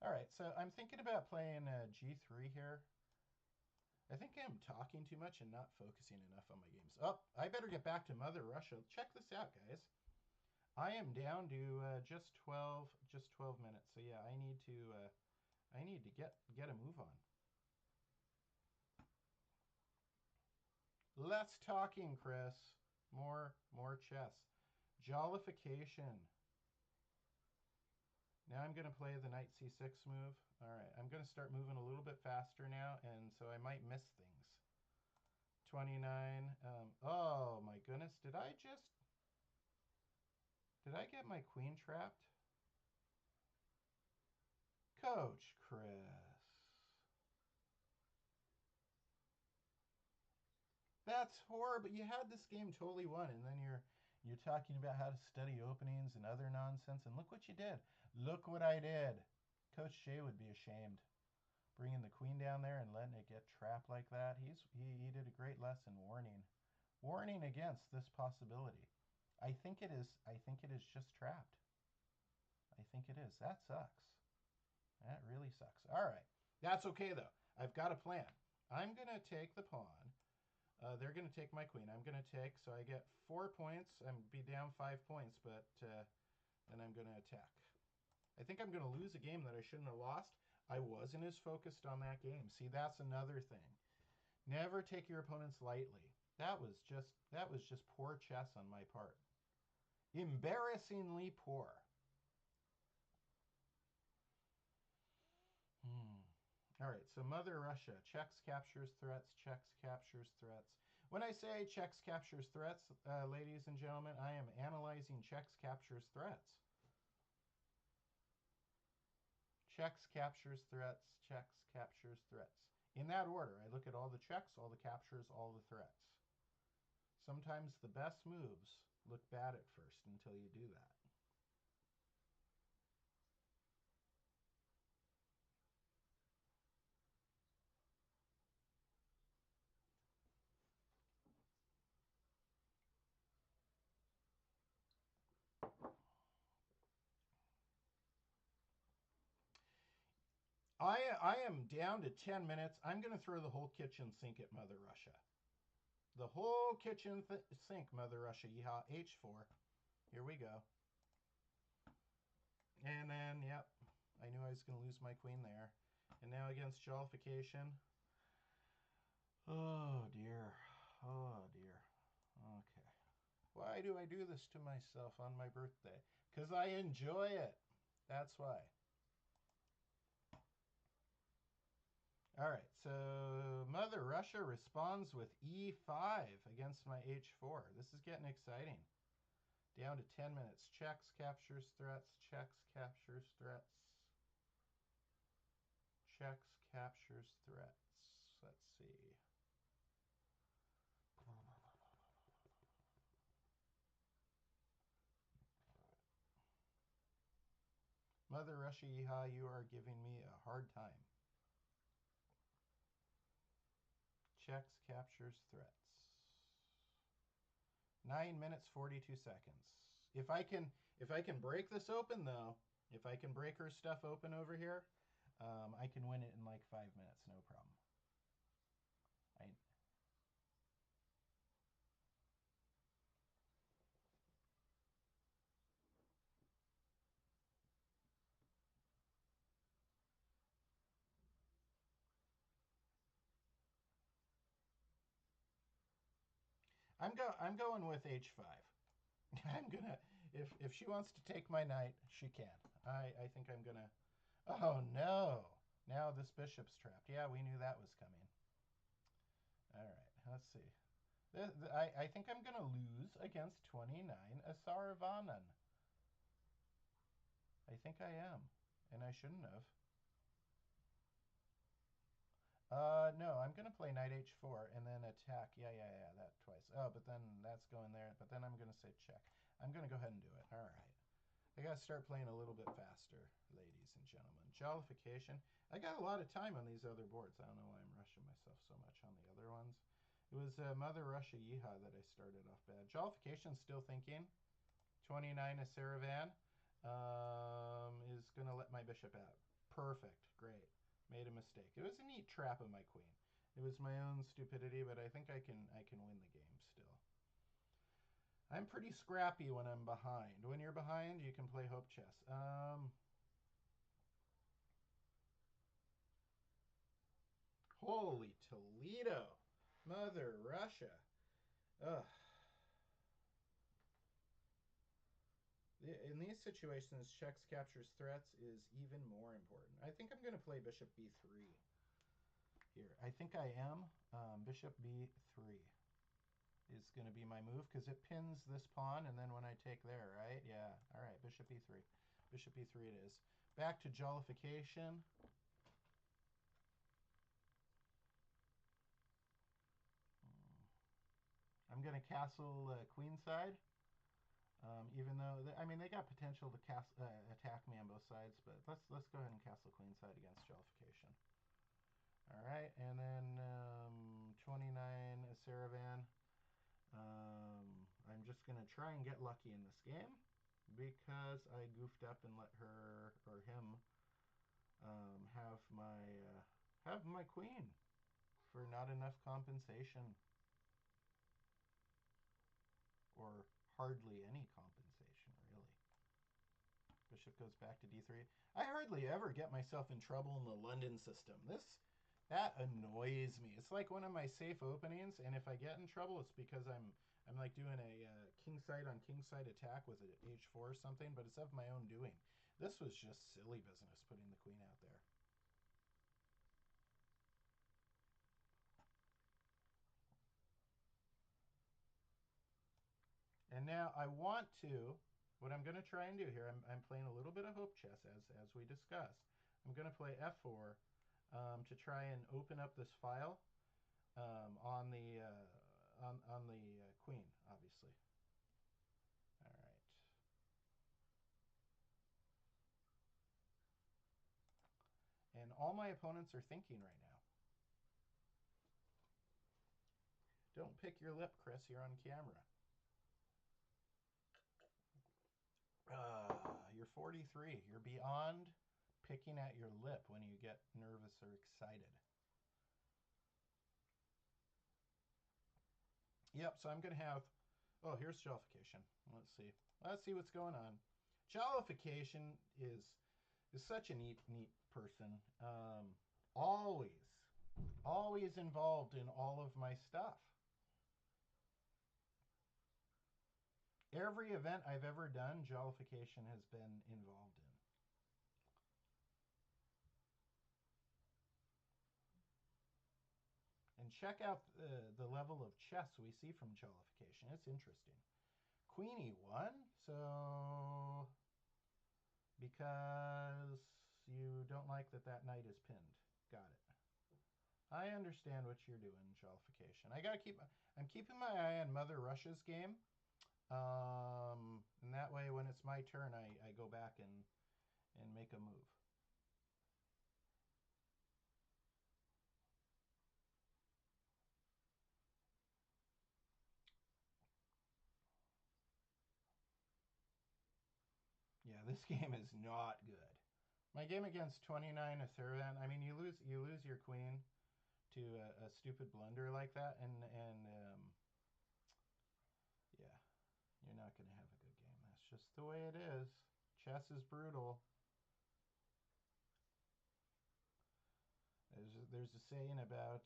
S2: All right, so I'm thinking about playing G3 here. I think I'm talking too much and not focusing enough on my games. Oh, I better get back to Mother Russia. Check this out, guys. I am down to just 12 minutes. So yeah, I need to get a move on. Less talking, Chris. More chess. Jollification. Now I'm going to play the knight c6 move. All right, I'm going to start moving a little bit faster now, and so I might miss things. 29. Oh my goodness, did I get my queen trapped? Coach Chris. That's horrible. You had this game totally won, and then you're talking about how to study openings and other nonsense, and look what you did. Look what I did. Coach Shea would be ashamed. Bringing the queen down there and letting it get trapped like that. He did a great lesson warning against this possibility. I think it is just trapped. I think it is. That sucks. That really sucks. All right. That's okay though. I've got a plan. I'm going to take the pawn. They're going to take my queen. I'm going to take, so I get 4 points. I'm be down 5 points, but then I'm going to attack. I think I'm going to lose a game that I shouldn't have lost. I wasn't as focused on that game. See, that's another thing. Never take your opponents lightly. That was just poor chess on my part. Embarrassingly poor. All right, so Mother Russia, checks, captures, threats, checks, captures, threats. When I say checks, captures, threats, ladies and gentlemen, I am analyzing checks, captures, threats. Checks, captures, threats, checks, captures, threats. In that order, I look at all the checks, all the captures, all the threats. Sometimes the best moves look bad at first until you do that. I am down to 10 minutes. I'm going to throw the whole kitchen sink at Mother Russia. The whole kitchen sink, Mother Russia. Yeehaw, H4. Here we go. And then, yep, I knew I was going to lose my queen there. And now against jollification. Oh, dear. Oh, dear. Okay. Why do I do this to myself on my birthday? Because I enjoy it. That's why. All right, so Mother Russia responds with E5 against my H4. This is getting exciting. Down to 10 minutes. Checks, captures, threats. Checks, captures, threats. Checks, captures, threats. Let's see. Mother Russia, yeehaw, you are giving me a hard time. Checks, captures, threats. 9 minutes, 42 seconds. If I can break this open though, if I can break her stuff open over here, I can win it in like 5 minutes, no problem. I'm going with h5. I'm gonna if she wants to take my knight, she can. I think I'm gonna. Oh no! Now this bishop's trapped. Yeah, we knew that was coming. All right, let's see. I think I'm gonna lose against 29 Asaravanan. I think I am, and I shouldn't have. No, I'm gonna play knight h4 and then attack. Yeah, that twice. Oh, but then that's going there. But then I'm gonna say check. I'm gonna go ahead and do it. All right. I gotta start playing a little bit faster, ladies and gentlemen. Jollification. I got a lot of time on these other boards. I don't know why I'm rushing myself so much on the other ones. It was Mother Russia Yeehaw that I started off bad. Jollification, still thinking. 29 a Saravan is going to let my bishop out. Perfect. Great. Made a mistake. It was a neat trap of my queen. It was my own stupidity, but I think I can win the game still. I'm pretty scrappy when I'm behind. When you're behind, you can play hope chess. Holy Toledo. Mother Russia. Ugh. In these situations, checks, captures, threats is even more important. I think I'm going to play bishop b3 here. I think I am. Bishop b3 is going to be my move because it pins this pawn, and then when I take there, right? Yeah. All right, bishop e3. Bishop e3 it is. Back to jollification. I'm going to castle queenside. Even though I mean they got potential to attack me on both sides, but let's go ahead and castle queenside against jollification. All right, and then 29 Saravan. I'm just gonna try and get lucky in this game because I goofed up and let her or him have my queen for not enough compensation or hardly any compensation, really. Bishop goes back to d3. I hardly ever get myself in trouble in the London system. That annoys me. It's like one of my safe openings, and if I get in trouble, it's because I'm like doing a kingside on kingside attack with an h4 or something, but it's of my own doing. This was just silly business putting the queen out there. And now I want to, what I'm going to try and do here, I'm playing a little bit of hope chess as we discussed. I'm going to play f4 to try and open up this file on the queen, obviously. All right. And all my opponents are thinking right now. Don't pick your lip, Chris. You're on camera. You're 43. You're beyond picking at your lip when you get nervous or excited. Yep, so I'm going to have... Oh, here's jollification. Let's see. Let's see what's going on. Jollification is such a neat person. Always involved in all of my stuff. Every event I've ever done, jollification has been involved in. And check out the level of chess we see from jollification. It's interesting. Queen e1, so because you don't like that knight is pinned. Got it. I understand what you're doing, jollification. I'm keeping my eye on Mother Russia's game. And that way when it's my turn, I go back and make a move. Yeah, this game is not good. My game against 29 Assyrian, I mean, you lose your queen to a stupid blunder like that, and yeah, you're not going to have a good game. That's just the way it is. Chess is brutal. There's a saying about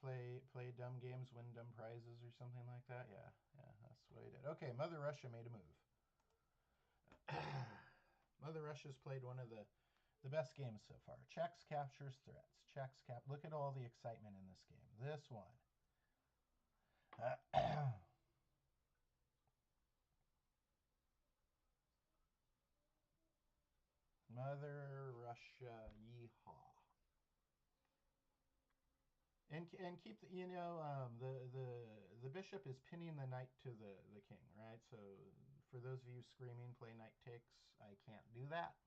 S2: play dumb games, win dumb prizes, or something like that. Yeah, that's what I did. Okay, Mother Russia made a move. Mother Russia's played one of the best games so far. Checks, captures, threats. Checks, Look at all the excitement in this game. This one. Mother Russia, yeehaw. And keep the, the bishop is pinning the knight to the king, right? So for those of you screaming, play knight takes, I can't do that.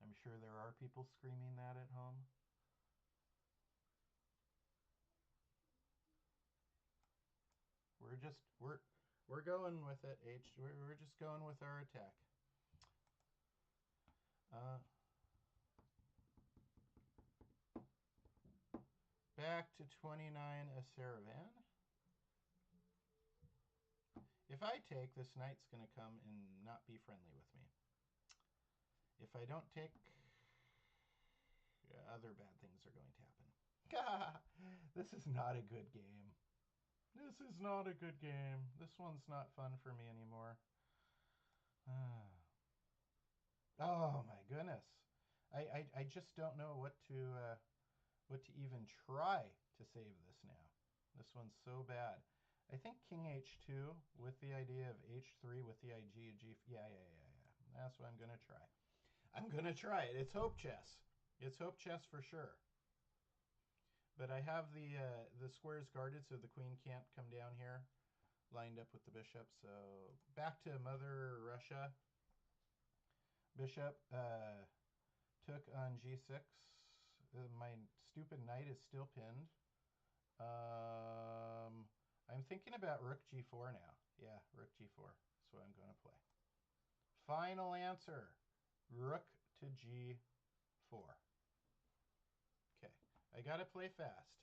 S2: I'm sure there are people screaming that at home. We're going with it. We're just going with our attack. Back to 29 a Saravan. If I take, this knight's going to come and not be friendly with me. If I don't take, other bad things are going to happen. This is not a good game. This is not a good game. This one's not fun for me anymore. Oh my goodness. I just don't know what to even try to save this now. This one's so bad. I think King H2 with the idea of H3 with the IG, G. Yeah. That's what I'm going to try. I'm going to try it. It's hope chess. It's hope chess for sure. But I have the squares guarded so the queen can't come down here, lined up with the bishop. So back to Mother Russia. Bishop took on G6. My stupid knight is still pinned. I'm thinking about Rook G4 now. Yeah, Rook G4. That's what I'm going to play. Final answer. Rook to G4. Okay. I got to play fast.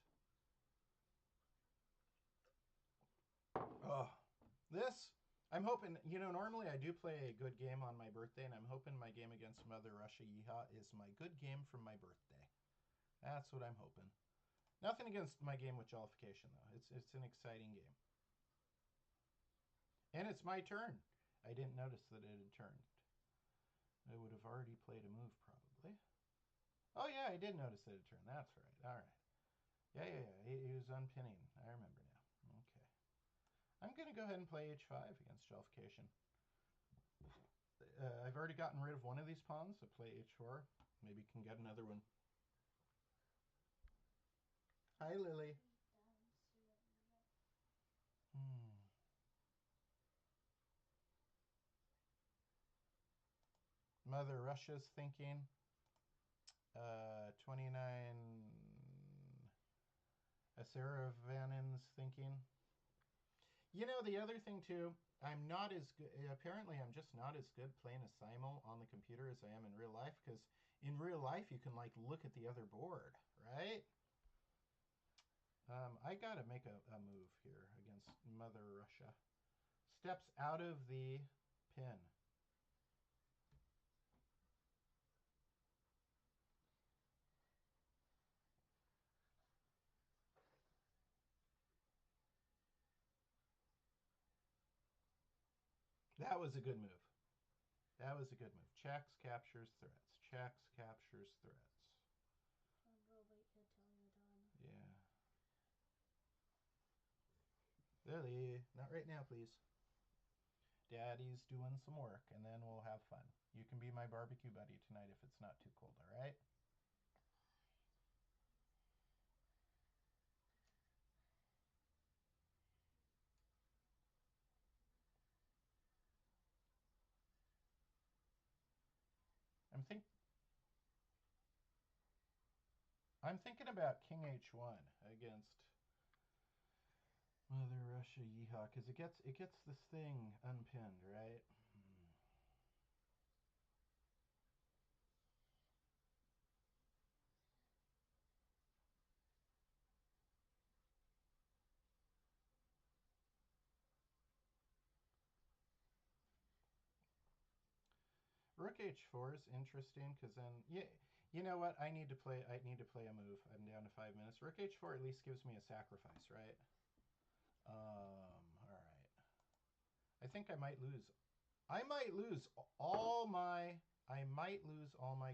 S2: Oh, this, I'm hoping, normally I do play a good game on my birthday, and I'm hoping my game against Mother Russia Yeehaw is my good game from my birthday. That's what I'm hoping. Nothing against my game with Jollification, though. It's an exciting game. And it's my turn. I didn't notice that it had turned. I would have already played a move, probably. Oh, yeah, I did notice that it turned. That's right. All right. Yeah. He was unpinning. I remember now. Okay. I'm going to go ahead and play H5 against Jollification. I've already gotten rid of one of these pawns, so play H4. Maybe can get another one. Hi, Lily. Mother Russia's thinking. 29 Asaravanin's thinking. The other thing, too, I'm not as good. Apparently, I'm just not as good playing a Simul on the computer as I am in real life, because in real life, you can, look at the other board, right? I got to make a move here against Mother Russia. Steps out of the pin. That was a good move. That was a good move. Checks, captures, threats. Checks, captures, threats.
S3: I'll go wait here till you're done.
S2: Yeah. Lily, not right now, please. Daddy's doing some work, and then we'll have fun. You can be my barbecue buddy tonight if it's not too cold, all right? I'm thinking about King H1 against Mother Russia Yeehaw, because it gets this thing unpinned, right? rook h4 is interesting because then, yeah, you know what? I need to play a move. I'm down to 5 minutes. Rook h4 at least gives me a sacrifice, right? All right. I think I might lose. I might lose all my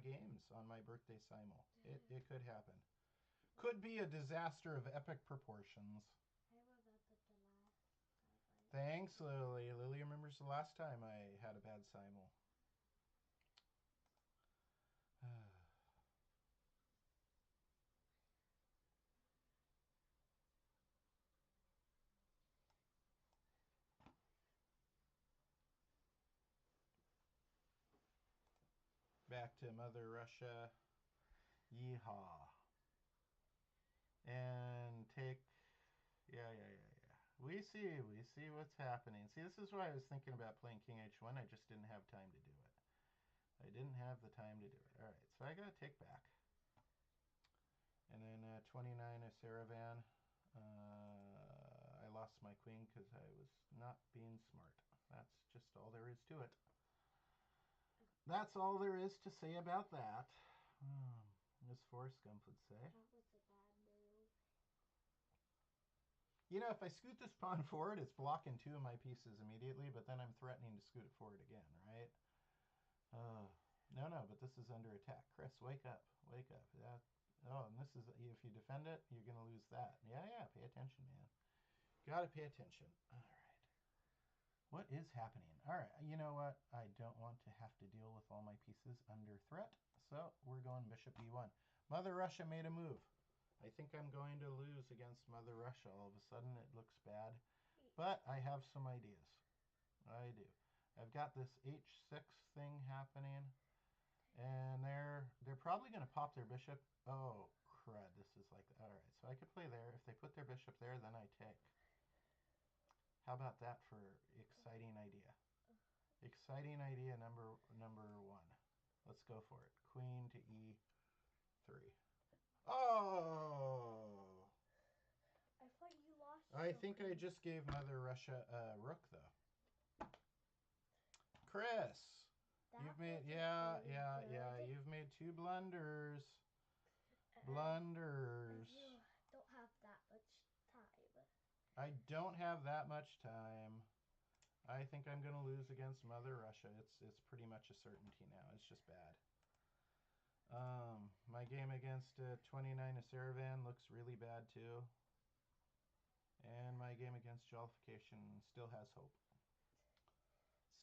S2: games on my birthday Simul. It could happen. Could be a disaster of epic proportions.
S3: I remember the last time.
S2: Thanks, Lily. Lily remembers the last time I had a bad Simul. Back to Mother Russia. Yeehaw. And take... Yeah. We see what's happening. See, this is why I was thinking about playing King H1. I just didn't have time to do it. I didn't have the time to do it. All right, so I got to take back. And then 29 is Saravan. I lost my queen because I was not being smart. That's just all there is to it. That's all there is to say about that. As Forrest Gump would say.
S3: That was a bad move.
S2: You know, if I scoot this pawn forward, it's blocking 2 of my pieces immediately, but then I'm threatening to scoot it forward again, right? No, but this is under attack. Chris, wake up. Wake up. And this is, if you defend it, you're going to lose that. Yeah, pay attention, man. Got to pay attention. All right. What is happening? All right, you know what? I don't want to have to deal with all my pieces under threat, so we're going bishop e1. Mother Russia made a move. I think I'm going to lose against Mother Russia. All of a sudden, it looks bad. But I have some ideas. I do. I've got this h6 thing happening, and they're probably going to pop their bishop. Oh, crud. This is like... All right, so I could play there. If they put their bishop there, then I take. How about that for exciting idea? Exciting idea number 1. Let's go for it. Queen to e3. Oh!
S3: I thought you lost.
S2: I think I just gave Mother Russia a rook, though. Chris, you've made you've made 2 blunders. Blunders.
S3: You don't have that much time.
S2: I don't have that much time. I think I'm going to lose against Mother Russia. It's pretty much a certainty now. It's just bad. My game against 29 Saravan looks really bad too. And my game against Jollification still has hope.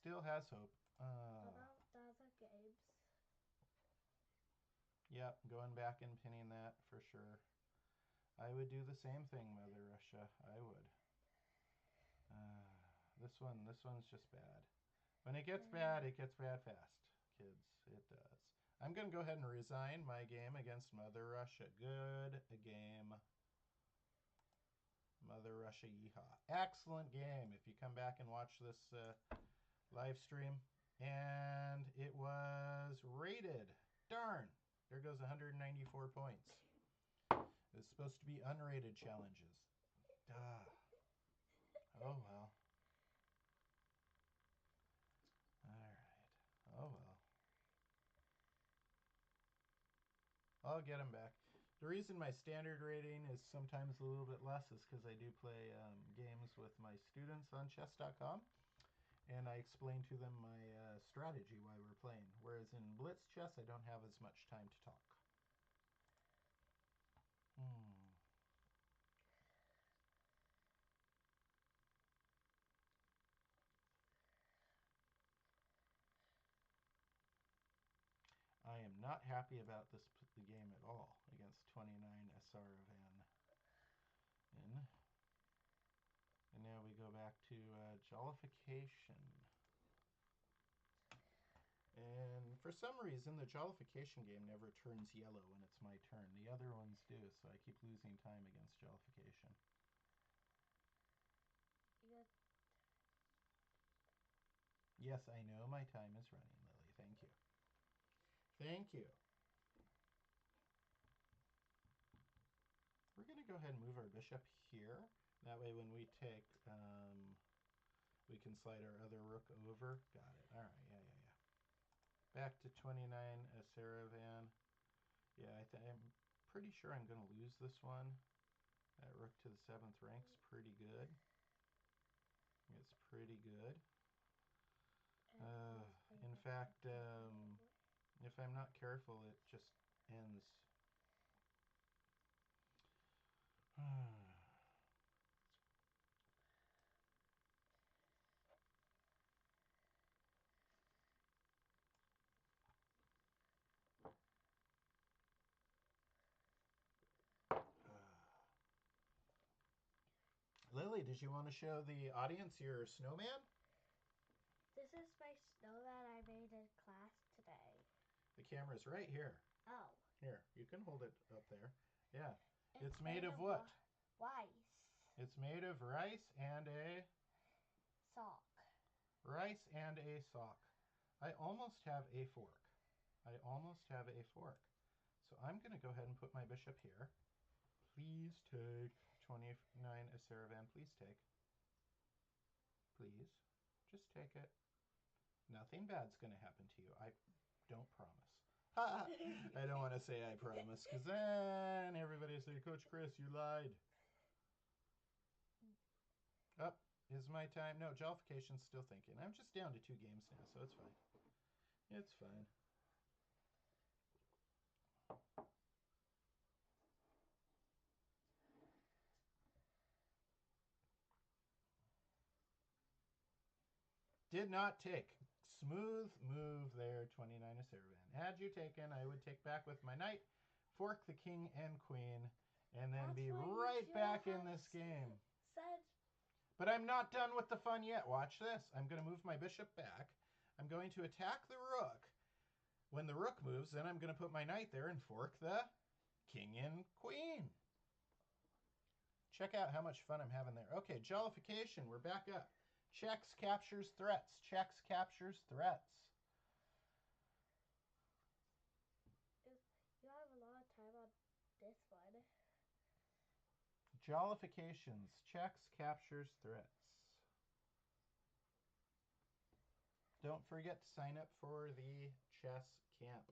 S2: Still has hope.
S3: About the other games.
S2: Yep, going back and pinning that for sure. I would do the same thing, Mother Russia. I would. This one's just bad. When it gets bad fast, kids. It does. I'm going to go ahead and resign my game against Mother Russia. Good game. Mother Russia, yeehaw. Excellent game. If you come back and watch this live stream. And it was rated. Darn. There goes 194 points. It's supposed to be unrated challenges. Duh. Oh, well. All right. Oh, well. I'll get them back. The reason my standard rating is sometimes a little bit less is because I do play games with my students on chess.com. And I explain to them my strategy while we're playing. Whereas in Blitz Chess, I don't have as much time to talk. I am not happy about the game at all against 29 Saravan. And now we go back to Jollification. And for some reason, the Jollification game never turns yellow when it's my turn. The other ones do, so I keep losing time against Jollification. Yes, I know my time is running, Lily. Thank you. Thank you. We're going to go ahead and move our bishop here. That way when we take, we can slide our other rook over. Got it. All right, yeah. Back to 29, a Saravan. Yeah, I'm pretty sure I'm going to lose this one. That rook to the 7th rank's pretty good. It's pretty good. In fact, if I'm not careful, it just ends. Lily, did you want to show the audience your snowman?
S3: This is my snowman I made in class today.
S2: The camera's right here.
S3: Oh.
S2: Here, you can hold it up there. Yeah. It's made of what?
S3: Rice.
S2: It's made of rice and a...
S3: Sock.
S2: Rice and a sock. I almost have a fork. So I'm going to go ahead and put my bishop here. Please take 29, a Saravan. Please take. Please. Just take it. Nothing bad's going to happen to you. I don't promise. I don't want to say I promise, because then everybody say, Coach Chris, you lied. Up. Is my time? No, Jollification's still thinking. I'm just down to 2 games now, so it's fine. It's fine. Did not take. Smooth move there, 29 a Saravan. Had you taken, I would take back with my knight, fork the king and queen, and then be right back in this game. But I'm not done with the fun yet. Watch this. I'm going to move my bishop back. I'm going to attack the rook. When the rook moves, then I'm going to put my knight there and fork the king and queen. Check out how much fun I'm having there. Okay, Jollification. We're back up. Checks, captures, threats. Checks, captures, threats.
S3: You have a lot of time on this one.
S2: Jollifications. Checks, captures, threats. Don't forget to sign up for the chess camp.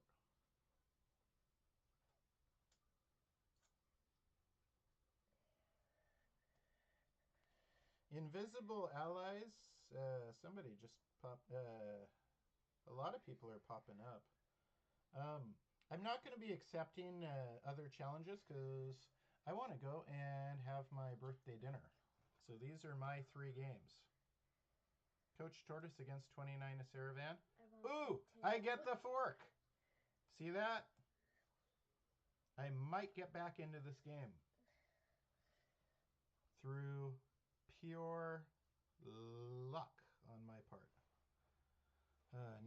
S2: Invisible allies. Somebody just popped. A lot of people are popping up. I'm not going to be accepting other challenges because I want to go and have my birthday dinner. So these are my 3 games. Coach Torres against 29 a Saravan. Ooh, I get the fork. See that? I might get back into this game through pure luck on my part.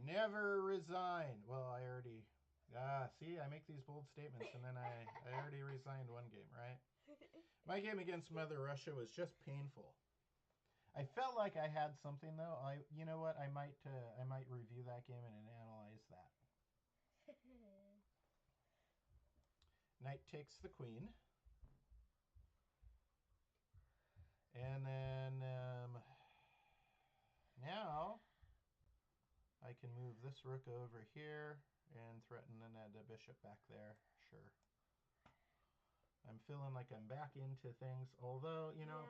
S2: Never resign. Well, I already... see, I make these bold statements and then I already resigned one game, right? My game against Mother Russia was just painful. I felt like I had something though. You know what? I might review that game and analyze that. Knight takes the queen. And then now I can move this rook over here and threaten the bishop back there. Sure. I'm feeling like I'm back into things. Although, you know,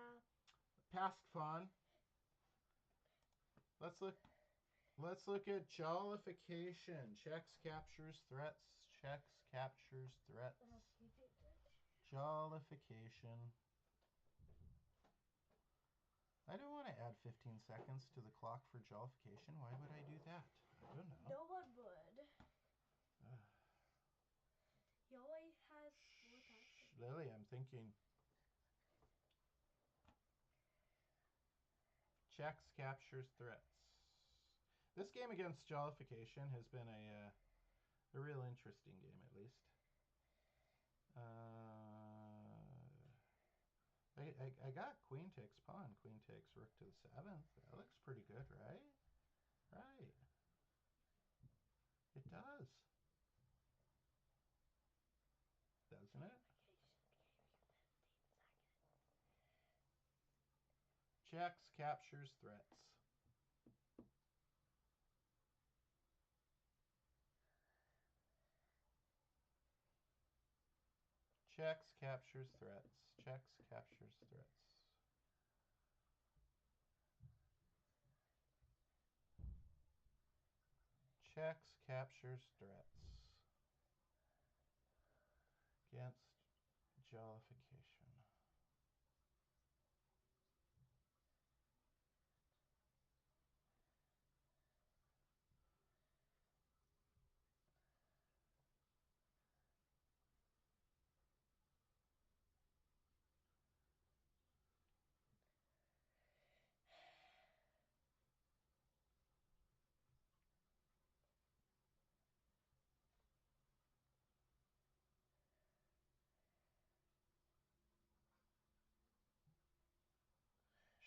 S2: past fun. Let's look at Jollification. Checks, captures, threats. Checks, captures, threats. Jollification. I don't want to add 15 seconds to the clock for Jollification. Why would I do that? I don't know.
S3: No one would. He always has more time.
S2: Lily, I'm thinking. Checks, captures, threats. This game against Jollification has been a real interesting game, at least. I got queen takes pawn, queen takes rook to the 7th. That looks pretty good, right? Right. It does. Doesn't it? Checks, captures, threats. Checks, captures, threats. Checks, captures, threats. Checks, captures, threats. Against jollification.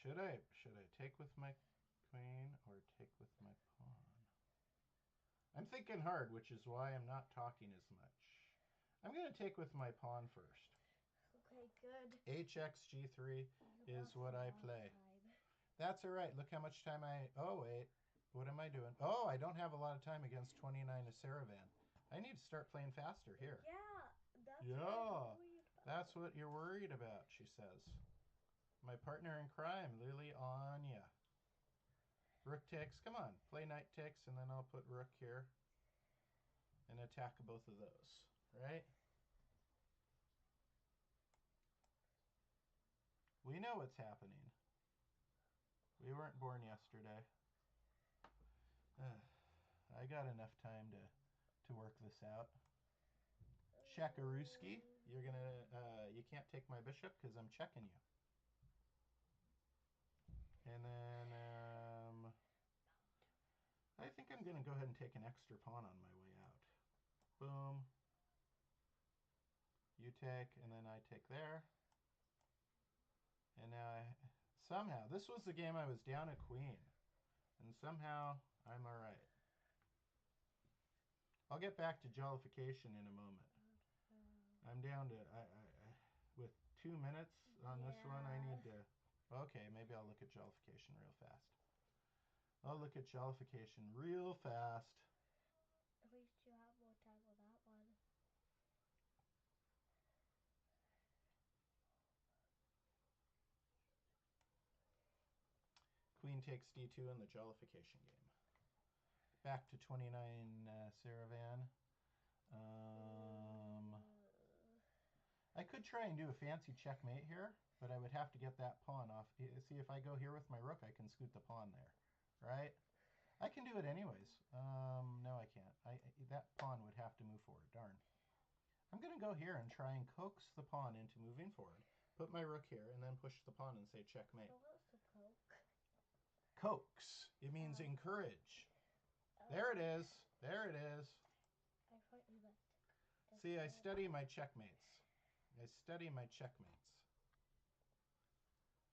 S2: Should I take with my queen or take with my pawn? I'm thinking hard, which is why I'm not talking as much. I'm going to take with my pawn first.
S3: Okay, good.
S2: HX G3 is what I play. That's all right. Look how much time I... Oh, wait. What am I doing? Oh, I don't have a lot of time against 29 Saravan. I need to start playing faster here.
S3: Yeah, that's what I'm worried about.
S2: That's what you're worried about, she says. My partner in crime, Lily Anya. Rook takes. Come on, play knight takes, and then I'll put rook here and attack both of those, right? We know what's happening. We weren't born yesterday. I got enough time to work this out. Chekaruski, you're gonna you can't take my bishop because I'm checking you. And then I think I'm gonna go ahead and take an extra pawn on my way out. Boom. You take, and then I take there. And now somehow, this was the game I was down a queen. And somehow, I'm all right. I'll get back to jollification in a moment. I'm down to, with 2 minutes on this one, I need to, okay, maybe I'll look at jollification real fast. I'll look at jollification real fast.
S3: At least you have more time with that one.
S2: Queen takes d2 in the jollification game. Back to 29 Saravan. I could try and do a fancy checkmate here, but I would have to get that pawn off. See, if I go here with my rook, I can scoot the pawn there, right? I can do it anyways. No, I can't. That pawn would have to move forward. Darn. I'm going to go here and try and coax the pawn into moving forward. Put my rook here, and then push the pawn and say checkmate.
S3: So what's the poke?
S2: Coax. It means encourage. There it is. There it is.
S3: I thought you meant.
S2: See, I study my checkmates. I study my checkmates.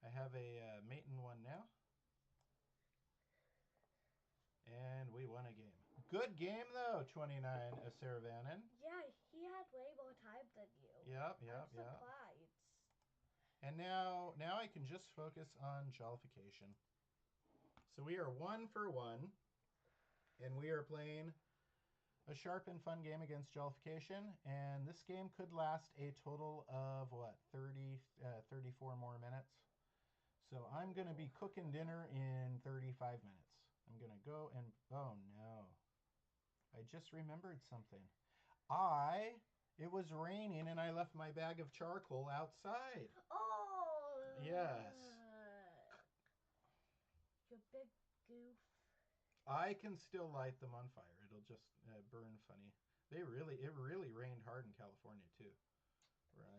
S2: I have a mate in one now. And we won a game. Good game, though, 29 Saravanan.
S3: Yeah, he had way more time than you.
S2: Yep.
S3: I'm surprised.
S2: And now I can just focus on jollification. So we are 1 for 1. And we are playing a sharp and fun game against jollification. And this game could last a total of, what, 34 more minutes. So I'm going to be cooking dinner in 35 minutes. I'm going to go and... Oh, no. I just remembered something. It was raining and I left my bag of charcoal outside.
S3: Oh!
S2: Yes.
S3: You big goof.
S2: I can still light them on fire. It'll just burn funny. It really rained hard in California, too.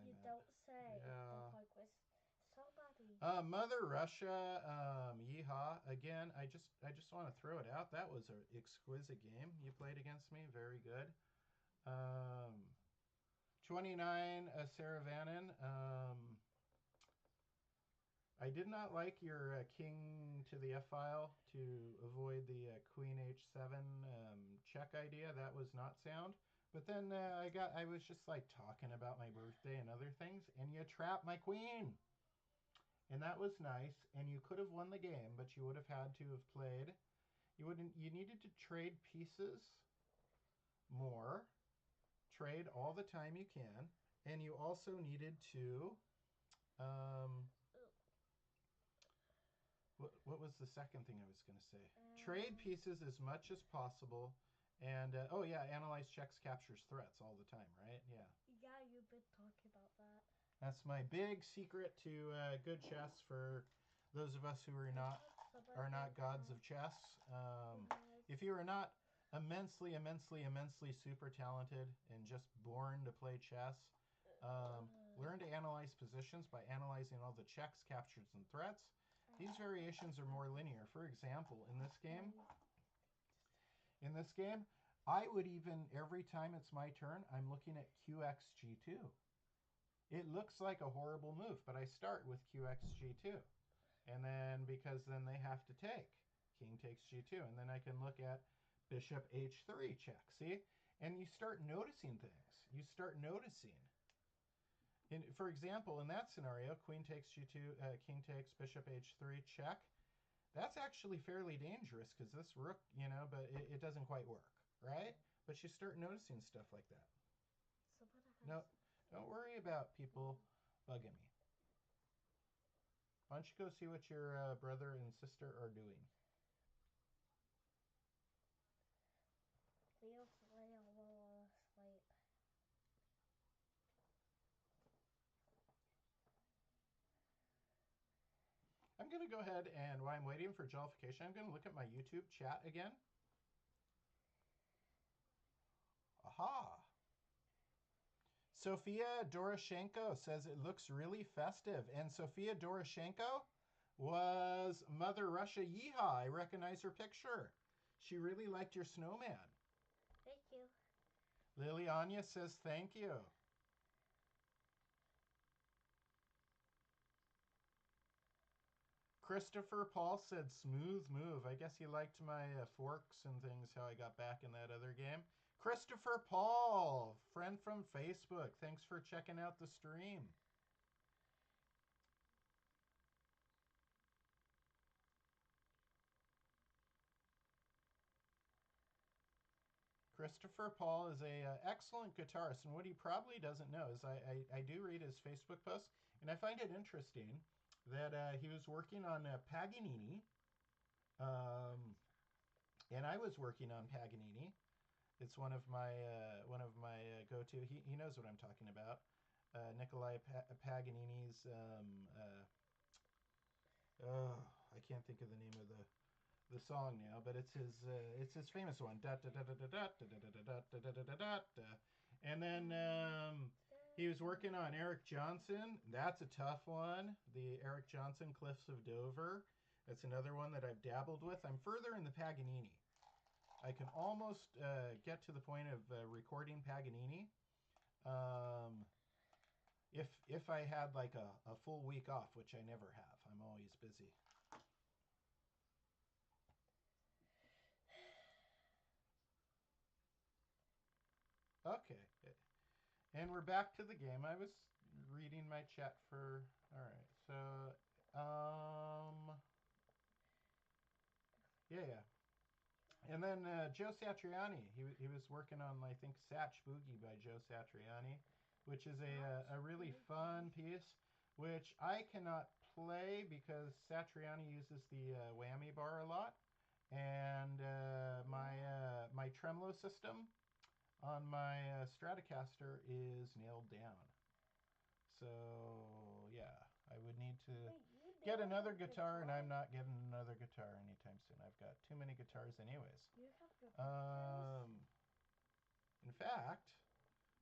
S3: You don't say.
S2: Yeah.
S3: The pug was so muddy.
S2: Mother Russia, yeehaw. Again, I just want to throw it out. That was an exquisite game you played against me. Very good. 29 Saravanan. I did not like your king to the f-file to avoid the queen h7 check idea. That was not sound. But then I was just like talking about my birthday and other things, and you trapped my queen. And that was nice, and you could have won the game, but you would have had to have played. You needed to trade pieces more. Trade all the time you can. And you also needed to, what was the second thing I was going to say? Trade pieces as much as possible. And, oh yeah, analyze, checks, captures, threats all the time, right? Yeah.
S3: Yeah, you've been talking about that.
S2: That's my big secret to good chess for those of us who are not gods of chess. If you are not immensely super talented and just born to play chess, learn to analyze positions by analyzing all the checks, captures, and threats. These variations are more linear. For example, in this game, I would even, every time it's my turn, I'm looking at QXG2. It looks like a horrible move, but I start with QXG2. And then, because then they have to take. King takes G2. And then I can look at Bishop H3 check. See? And you start noticing things. You start noticing. For example, in that scenario, Queen takes G2, King takes Bishop H3 check. That's actually fairly dangerous because this rook, but it doesn't quite work, right? But you start noticing stuff like that. No, don't worry about people bugging me. Why don't you go see what your brother and sister are doing?
S3: Leo's asleep.
S2: I'm going to go ahead and while I'm waiting for jollification, I'm going to look at my YouTube chat again. Aha! Sophia Doroshenko says it looks really festive. And Sophia Doroshenko was Mother Russia Yeehaw. I recognize her picture. She really liked your snowman.
S3: Thank you.
S2: Liliana says thank you. Christopher Paul said smooth move. I guess he liked my forks and things, how I got back in that other game. Christopher Paul, friend from Facebook. Thanks for checking out the stream. Christopher Paul is a excellent guitarist, and what he probably doesn't know is I do read his Facebook posts, and I find it interesting that he was working on Paganini, and I was working on Paganini. It's one of my go-to. He knows what I'm talking about. Nikolai Paganini's. I can't think of the name of the song now, but it's his famous one. And then he was working on Eric Johnson. That's a tough one. The Eric Johnson Cliffs of Dover. That's another one that I've dabbled with. I'm further in the Paganini. I can almost get to the point of recording Paganini. If I had like a full week off, which I never have. I'm always busy. Okay. And we're back to the game. I was reading my chat for... All right. So, yeah. And then Joe Satriani. He was working on, I think, Satch Boogie by Joe Satriani, which is a really fun piece, which I cannot play because Satriani uses the whammy bar a lot. And my tremolo system on my Stratocaster is nailed down. So, yeah, I would need to get another guitar, and I'm not getting another guitar anytime soon. I've got too many guitars anyways.
S3: You have guitars?
S2: In fact,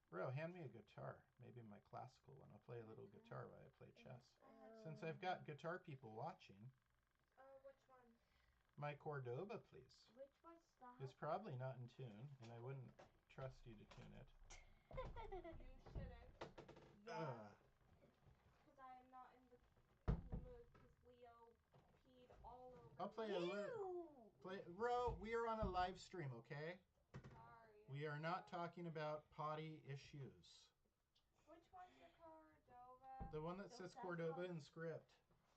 S2: Ro, hand me a guitar. Maybe my classical one. I'll play a little guitar while I play chess. Since I've got guitar people watching.
S3: Which one?
S2: My Cordoba, please.
S3: Which one's that?
S2: It's probably not in tune, and I wouldn't trust you to tune it.
S1: You shouldn't.
S2: Ugh.
S1: Because I am not in the mood because Leo peed all over
S2: I'll play a little. Ro, we are on a live stream, okay?
S1: Sorry.
S2: We are not talking about potty issues.
S1: Which one's your Cordova?
S2: The one that says Cordoba in script.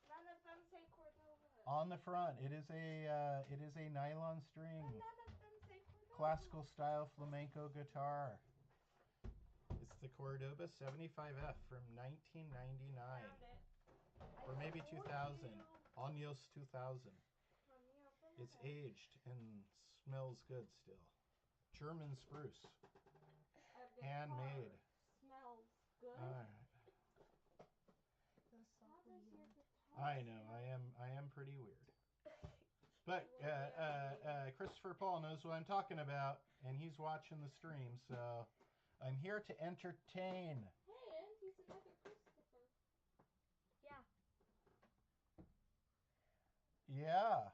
S1: None of them say Cordova.
S2: On the front, it is a nylon string.
S1: But none of them say Cordova.
S2: Classical style flamenco guitar. It's the Cordoba 75F from 1999.
S1: Found it.
S2: Or maybe 2000. Años 2000.
S3: Mommy, open
S2: It's
S3: it.
S2: aged and smells good still. German spruce.
S1: A
S2: Handmade.
S1: guitar smells good.
S2: All right.
S3: That's so
S1: How does your
S3: weird.
S1: guitar
S2: I know.
S1: smell?
S2: I am pretty weird. But Christopher Paul knows what I'm talking about, and he's watching the stream, so I'm here to entertain.
S1: Hey, and he's another Christopher.
S3: Yeah.
S2: Yeah.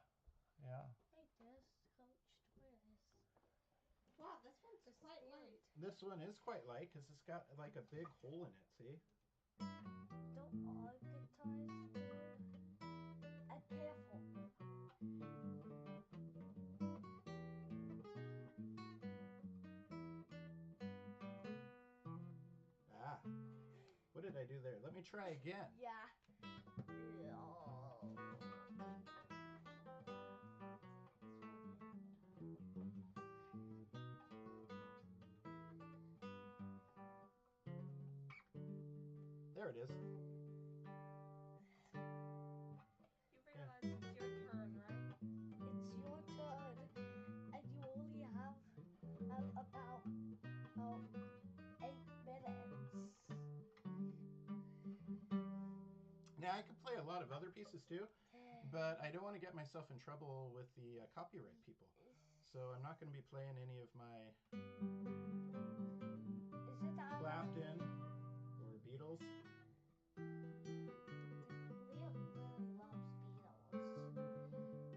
S2: Yeah.
S3: Hey, there's Coach Torres.
S1: Wow, this one's
S3: The
S1: quite
S3: spirit.
S1: light.
S2: This one is quite light because it's got like a big hole in it, see?
S3: Don't all guitars do? Careful.
S2: Ah. What did I do there? Let me try again.
S3: Yeah. Oh.
S2: There it is.
S1: You realize it's your turn, right?
S3: It's your turn, and you only have about 8 minutes.
S2: Now, I could play a lot of other pieces too, but I don't want to get myself in trouble with the copyright people. So I'm not going to be playing any of my
S3: Is it out?
S2: Clapton or Beatles.
S3: Liam really loves Beatles. Daddy, don't worry about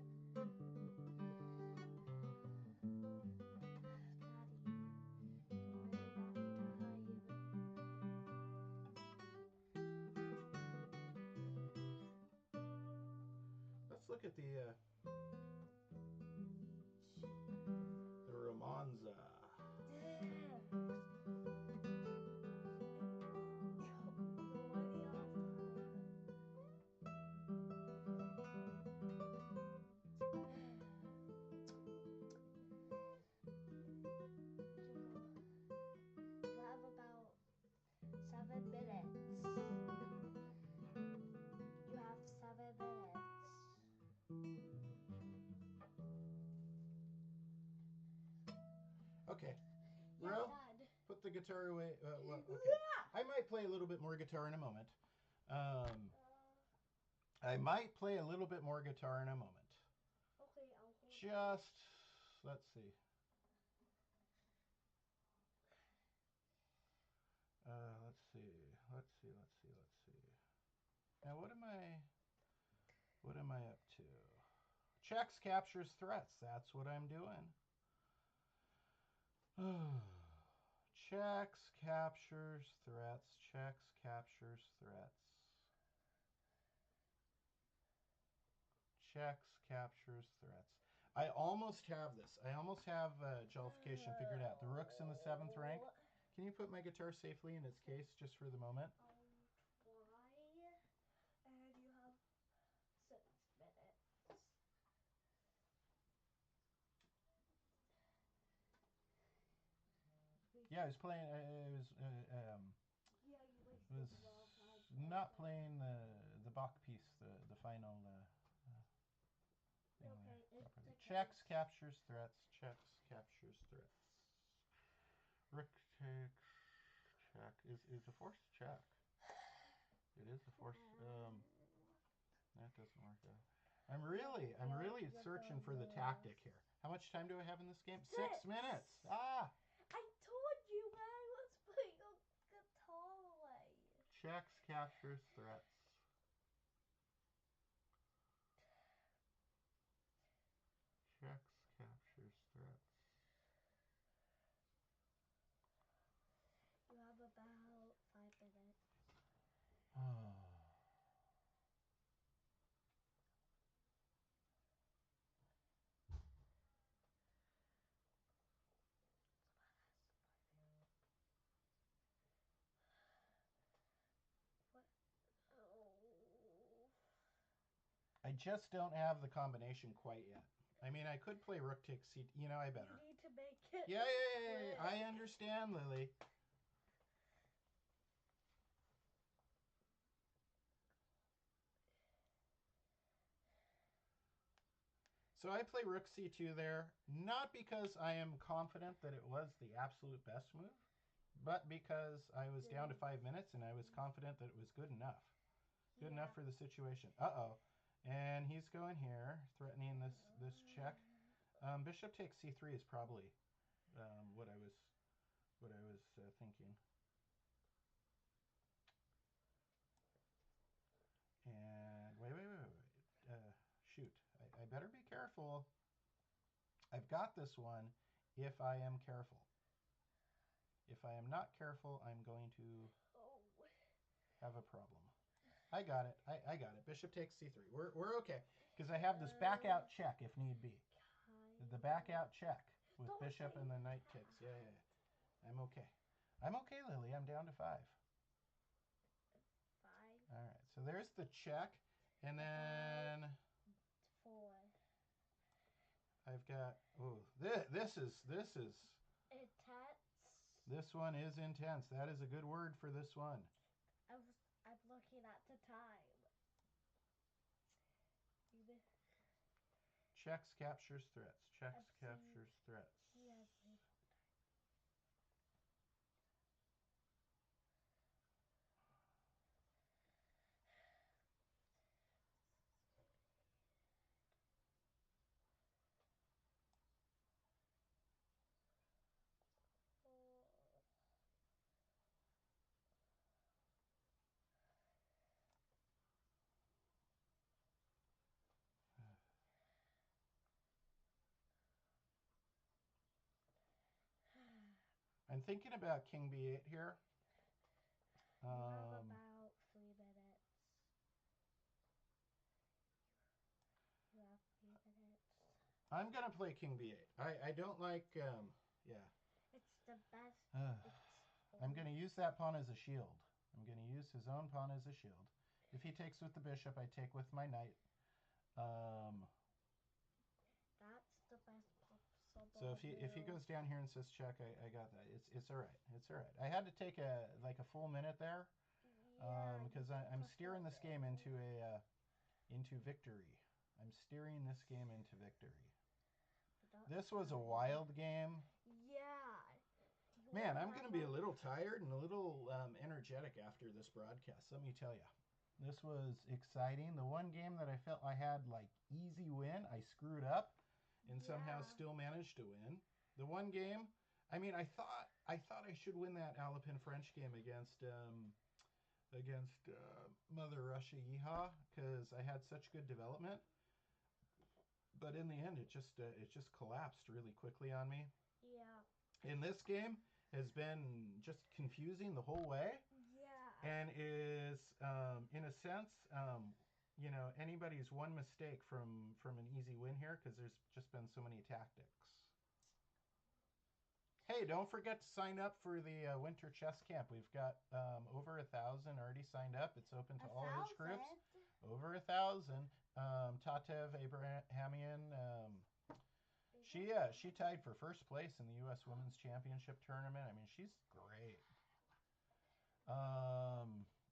S3: time.
S2: Let's look at the Romanza.
S3: You have about 7 minutes. You have 7 minutes.
S2: Okay.
S3: Yeah,
S2: Ro,
S3: Dad.
S2: put the guitar away. Well, okay. I might play a little bit more guitar in a moment. I might play a little bit more guitar in a moment.
S3: Okay, I'll hold
S2: Just, let's see. Let's see. Now, what am I up to? Checks, captures, threats. That's what I'm doing. Checks, captures, threats. Checks, captures, threats. Checks, captures, threats. I almost have this. I almost have jollification figured out. The rook's in the 7th rank. Can you put my guitar safely in its case just for the moment?
S3: I'll try. And you have 6 minutes.
S2: Yeah, I was playing.
S3: Yeah, you wasted
S2: I was
S3: a lot of time.
S2: not playing the Bach piece, the final thing
S3: Okay,
S2: there.
S3: it's
S2: Checks, captures, threats. Checks, captures, threats. Rook takes check. Is a forced check. It is a forced. That doesn't work out. I'm really searching for the tactic here. How much time do I have in this game? 6 minutes. Ah.
S3: I told you when I was putting a guitar away.
S2: Checks, captures, threats. Checks, captures, threats.
S3: You have about 5 minutes. What? Oh.
S2: I just don't have the combination quite yet. I mean, I could play rook takes c. You know, I better.
S3: You need to make it.
S2: Yeah. I understand, Lily. So I play rook c2 there, not because I am confident that it was the absolute best move, but because I was down to 5 minutes and I was confident that it was good enough. Good enough for the situation. Uh-oh. And he's going here, threatening this check. Bishop takes c3 is probably what I was thinking. And wait. Shoot. I better be careful. I've got this one if I am careful. If I am not careful, I'm going to have a problem. I got it. I got it. Bishop takes c3. We're okay. Because I have this back out check if need be. The back out check with bishop and the knight takes. Yeah. I'm okay. I'm okay, Lily. I'm down to 5.
S3: 5.
S2: All right. So there's the check. And then
S3: 4.
S2: I've got, oh, this is
S3: Intense.
S2: This one is intense. That is a good word for this one.
S3: I'm looking at the time.
S2: Checks, captures, threats. Checks, captures, threats.
S3: Yes.
S2: I'm thinking about king b8 here.
S3: You have about 3 minutes. You have 3 minutes.
S2: I'm going to play king b8. I don't like, yeah.
S3: It's the best.
S2: I'm going to use that pawn as a shield. I'm going to use his own pawn as a shield. If he takes with the bishop, I take with my knight.
S3: That's the best possible.
S2: So if he goes down here and says check, I got that. It's all right. It's all right. I had to take a full minute there because I'm steering this game into victory. I'm steering this game into victory. This was a wild game.
S3: Yeah.
S2: Man, I'm going to be a little tired and a little energetic after this broadcast. Let me tell you. This was exciting. The one game that I felt I had like easy win, I screwed up and somehow still managed to win. The one game, I mean, I thought I should win that Alapin French game against Mother Russia Yeehaw because I had such good development. But in the end, it just collapsed really quickly on me.
S3: Yeah.
S2: And this game has been just confusing the whole way.
S3: Yeah.
S2: And is, in a sense, anybody's one mistake from an easy win here because there's just been so many tactics. Hey, don't forget to sign up for the winter chess camp. We've got over 1,000 already signed up. It's open to all age groups. Over 1,000. Tatev Abrahamian, she tied for first place in the U.S. Women's Championship tournament. I mean, she's great.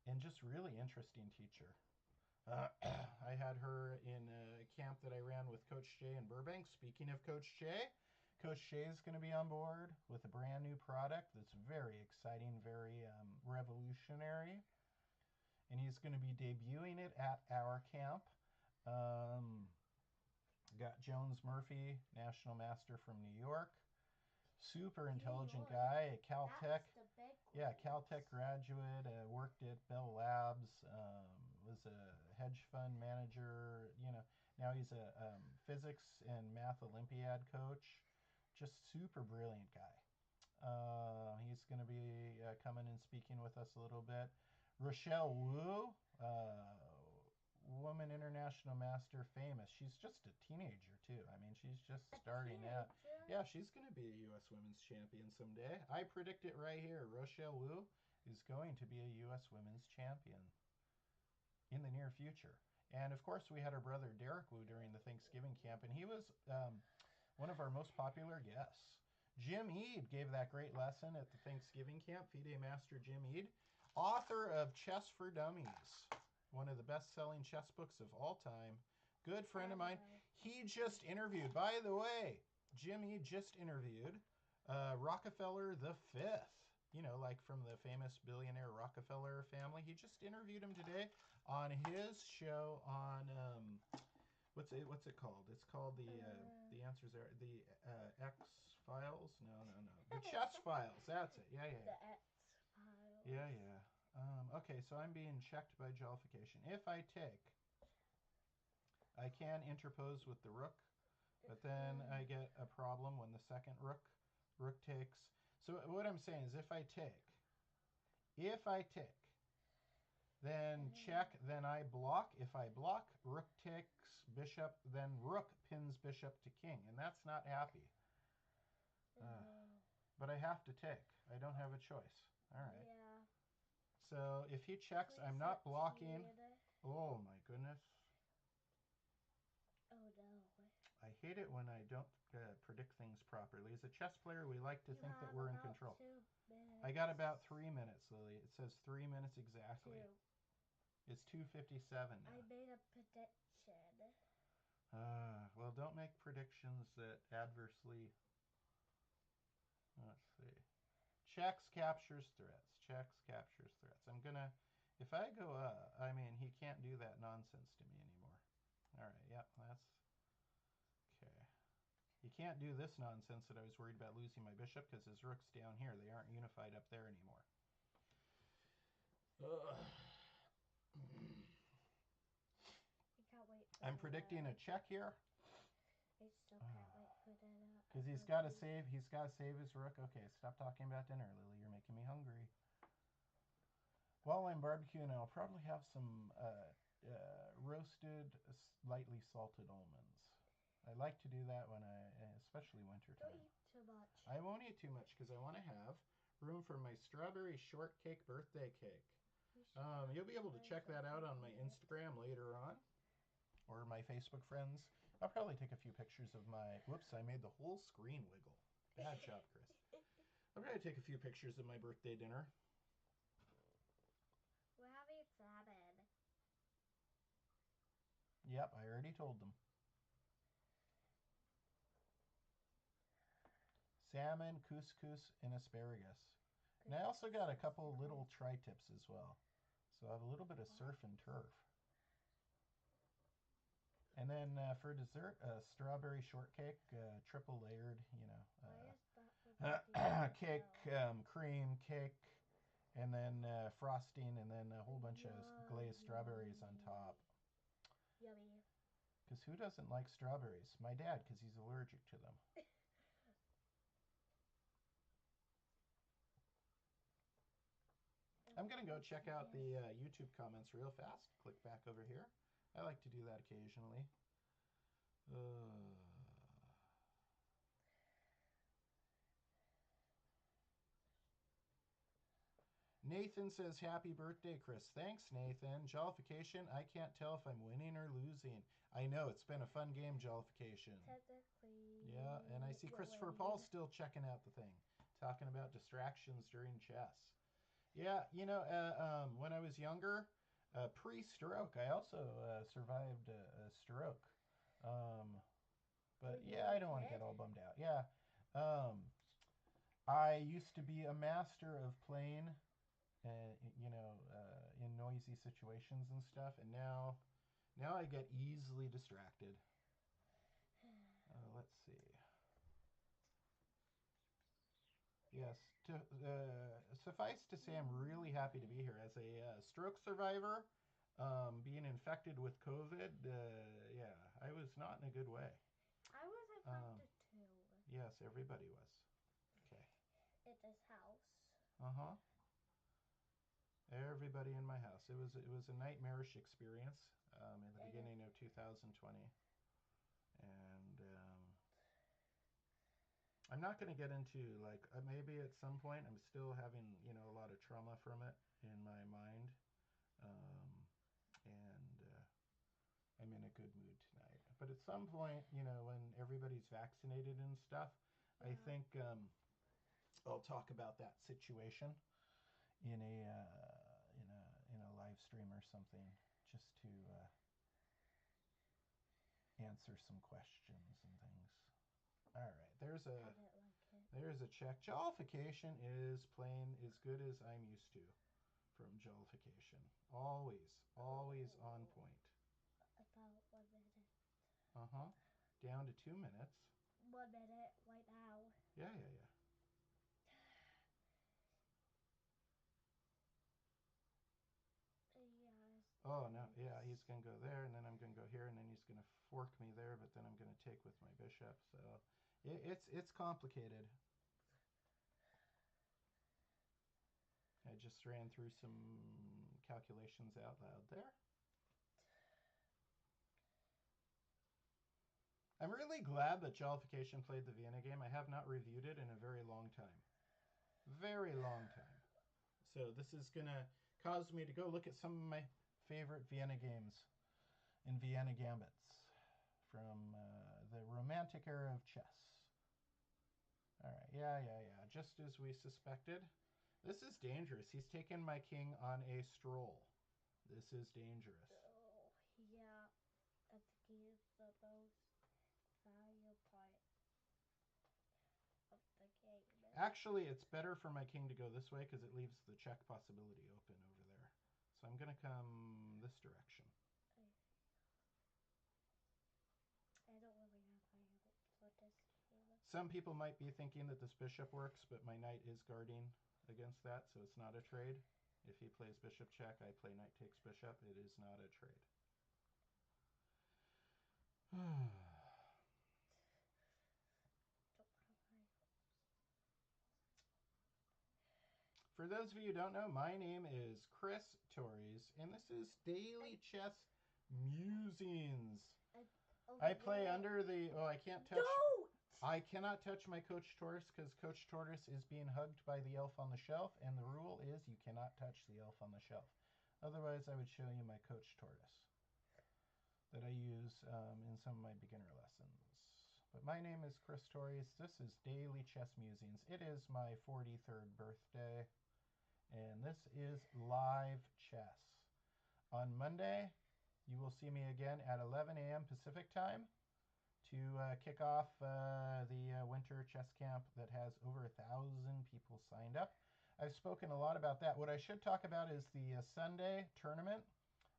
S2: And just really interesting teacher. I had her in a camp that I ran with Coach Jay in Burbank. Speaking of Coach Jay is going to be on board with a brand new product that's very exciting, very revolutionary. And he's going to be debuting it at our camp. Got Jones Murphy, National Master from New York. Super intelligent guy at Caltech. Yeah, Caltech graduate, worked at Bell Labs, was a hedge fund manager. Now he's a physics and math Olympiad coach. Just super brilliant guy. He's going to be coming and speaking with us a little bit. Rochelle Wu, woman international master famous. She's just a teenager too. I mean, she's just starting out. Yeah, she's going to be a U.S. Women's Champion someday. I predict it right here. Rochelle Wu is going to be a U.S. Women's Champion in the near future. And of course, we had our brother Derek Wu during the Thanksgiving camp, and he was one of our most popular guests. Jim Eade gave that great lesson at the Thanksgiving camp. FIDE Master Jim Eade, author of Chess for Dummies, one of the best-selling chess books of all time. Good friend of mine. He just interviewed, by the way, Jimmy just interviewed Rockefeller the Fifth. You know, like from the famous billionaire Rockefeller family. He just interviewed him today on his show on what's it called? It's called the Answers Are the X Files. No, the Chess Files. That's it. Yeah.
S3: The X Files.
S2: Yeah. Okay, so I'm being checked by jollification. If I take, I can interpose with the rook, but then I get a problem when the second rook takes. So what I'm saying is if I take, then check, then I block. If I block, rook takes bishop, then rook pins bishop to king, and that's not happy. But I have to take. I don't have a choice. All right.
S3: Yeah.
S2: So if he checks, I'm not blocking. Oh my goodness.
S3: Oh no.
S2: I hate it when I don't predict things properly. As a chess player, we like to think that we're in control.
S3: 2 minutes.
S2: I got about 3 minutes, Lily. It says 3 minutes exactly.
S3: 2.
S2: It's 2:57 now.
S3: I made a prediction.
S2: Well, don't make predictions that adversely... Let's see. Checks captures threats. Checks captures threats. I'm gonna... If I go up, I mean, he can't do that nonsense to me anymore. All right, yep, that's... Okay. He can't do this nonsense that I was worried about losing my bishop because his rook's down here. They aren't unified up there anymore.
S3: I can't wait.
S2: I'm predicting a check here.
S3: I still can't wait for that.
S2: Because he's got to save. He's got to save his rook. Okay, stop talking about dinner, Lily. You're making me hungry. While I'm barbecuing, I'll probably have some roasted, lightly salted almonds. I like to do that when especially wintertime.
S3: Don't eat too much.
S2: I won't eat too much because I want to have room for my strawberry shortcake birthday cake. You'll be able to check that out on my Instagram later on, or my Facebook friends. I'll probably take a few pictures of my... Whoops, I made the whole screen wiggle. Bad job, Chris. I'll probably take a few pictures of my birthday dinner.
S3: We're having salmon.
S2: Yep, I already told them. Salmon, couscous, and asparagus. And I also got a couple little tri-tips as well. So I have a little bit of surf and turf. And then for dessert, strawberry shortcake, triple layered, you know, cake, cream, cake, and then frosting, and then a whole bunch of glazed strawberries on top.
S3: Yummy.
S2: Because who doesn't like strawberries? My dad, because he's allergic to them. I'm going to go check out the YouTube comments real fast. Click back over here. I like to do that occasionally. Nathan says, happy birthday, Chris. Thanks, Nathan. Jollification, I can't tell if I'm winning or losing. I know, it's been a fun game, Jollification.
S3: Technically.
S2: Yeah, and I see Christopher Paul still checking out the thing. Talking about distractions during chess. Yeah, you know, when I was younger, pre-stroke, I also survived a stroke. But yeah, I don't want to get all bummed out. Yeah, I used to be a master of playing, you know, in noisy situations and stuff, and now I get easily distracted. Let's see. Yes, suffice to say, I'm really happy to be here. As a stroke survivor, being infected with COVID, yeah, I was not in a good way.
S3: I was infected too.
S2: Yes, everybody was. Okay.
S3: At this house.
S2: Uh-huh. Everybody in my house. It was a nightmarish experience in the beginning of 2020. And... I'm not going to get into, like, maybe at some point I'm still having, you know, a lot of trauma from it in my mind. And I'm in a good mood tonight. But at some point, you know, when everybody's vaccinated and stuff, I think I'll talk about that situation in a live stream or something, just to answer some questions and things. All right, there's
S3: I
S2: a
S3: didn't like it.
S2: there's a check. Jollification is playing as good as I'm used to from Jollification. Always on point.
S3: About 1 minute.
S2: Uh-huh. Down to 2 minutes.
S3: 1 minute right now.
S2: Yeah.
S3: Yes.
S2: Oh, no. Yeah, he's going to go there, and then I'm going to go here, and then he's going to fork me there, but then I'm going to take with my bishop. So it's complicated. I just ran through some calculations out loud there. I'm really glad that Jollification played the Vienna game. I have not reviewed it in a very long time. Very long time. So this is going to cause me to go look at some of my favorite Vienna games and Vienna gambits from the Romantic era of chess. All right, yeah. Just as we suspected. This is dangerous. He's taken my king on a stroll. This is dangerous.
S3: Oh, yeah. I think he is the most valuable part of the game.
S2: Actually, it's better for my king to go this way because it leaves the check possibility open over there. So I'm going to come this direction.
S3: I don't really have high hopes for this game.
S2: Some people might be thinking that this bishop works, but my knight is guarding against that, so it's not a trade. If he plays bishop check, I play knight takes bishop. It is not a trade.
S3: Don't have high hopes.
S2: For those of you who don't know, my name is Chris Torres, and this is Daily Chess Musings. I play under the... Oh, I can't touch...
S3: Don't!
S2: I cannot touch my Coach Torres because Coach Torres is being hugged by the elf on the shelf, and the rule is you cannot touch the elf on the shelf. Otherwise, I would show you my Coach Torres that I use in some of my beginner lessons. But my name is Chris Torres. This is Daily Chess Musings. It is my 43rd birthday, and this is live chess. On Monday, you will see me again at 11 a.m. Pacific time to kick off the winter chess camp that has over 1,000 people signed up. I've spoken a lot about that. What I should talk about is the Sunday tournament.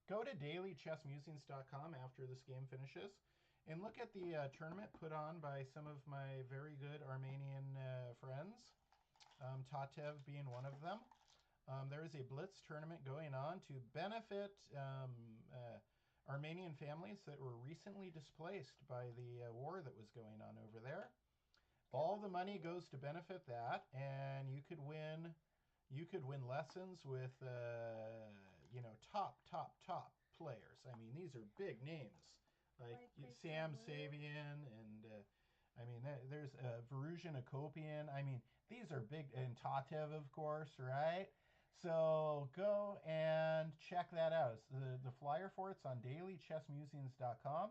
S2: Go to dailychessmusings.com after this game finishes and look at the tournament put on by some of my very good Armenian friends, Tatev being one of them. There is a Blitz tournament going on to benefit Armenian families that were recently displaced by the war that was going on over there. All the money goes to benefit that, and you could win lessons with top players. I mean, these are big names like Sam Savian and there's Varuzhin Akopian. I mean, these are big, and Tatev, of course, right? So go and check that out. The flyer for it's on dailychessmusings.com.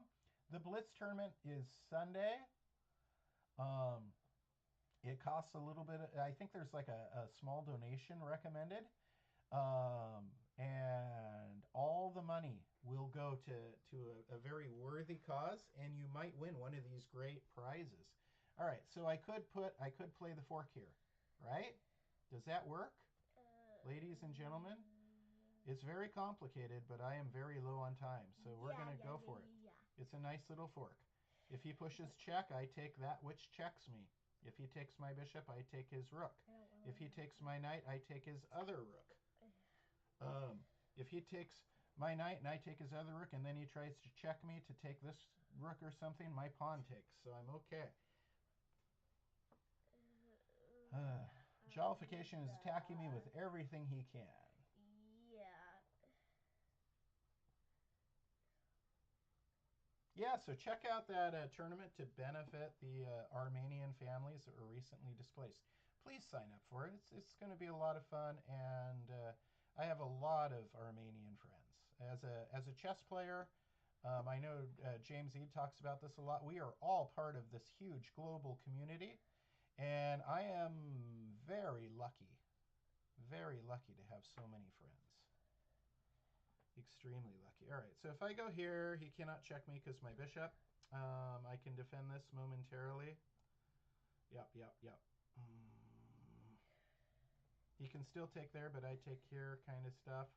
S2: The Blitz tournament is Sunday. It costs a little bit. I think there's like a small donation recommended. And all the money will go to a very worthy cause, and you might win one of these great prizes. All right, so I could play the fork here, right? Does that work? Ladies and gentlemen, it's very complicated, but I am very low on time, so we're going to go for it. It's a nice little fork. If he pushes check, I take that which checks me. If he takes my bishop, I take his rook. If he takes my knight, I take his other rook. If he takes my knight and I take his other rook, and then he tries to check me to take this rook or something, my pawn takes, so I'm okay. Jollification is attacking me with everything he can. Yeah, so check out that tournament to benefit the Armenian families that were recently displaced. Please sign up for it. It's going to be a lot of fun, and I have a lot of Armenian friends. As a chess player, I know James Eade talks about this a lot. We are all part of this huge global community, and I am very lucky to have so many friends. Extremely lucky. All right, so if I go here, he cannot check me because my bishop. I can defend this momentarily. Yep. He can still take there, but I take here kind of stuff.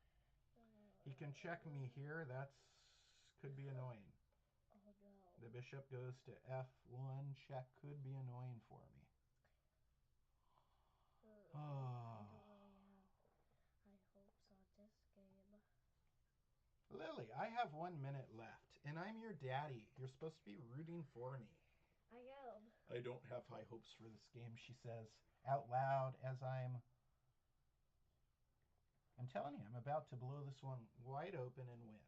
S2: He can check me here. That's could be annoying.
S3: Oh no.
S2: The bishop goes to f1. Check could be annoying for me.
S3: I don't really have high hopes on this game.
S2: Lily, I have 1 minute left, and I'm your daddy. You're supposed to be rooting for me.
S3: I am.
S2: I don't have high hopes for this game, she says out loud as I'm telling you, I'm about to blow this one wide open and win.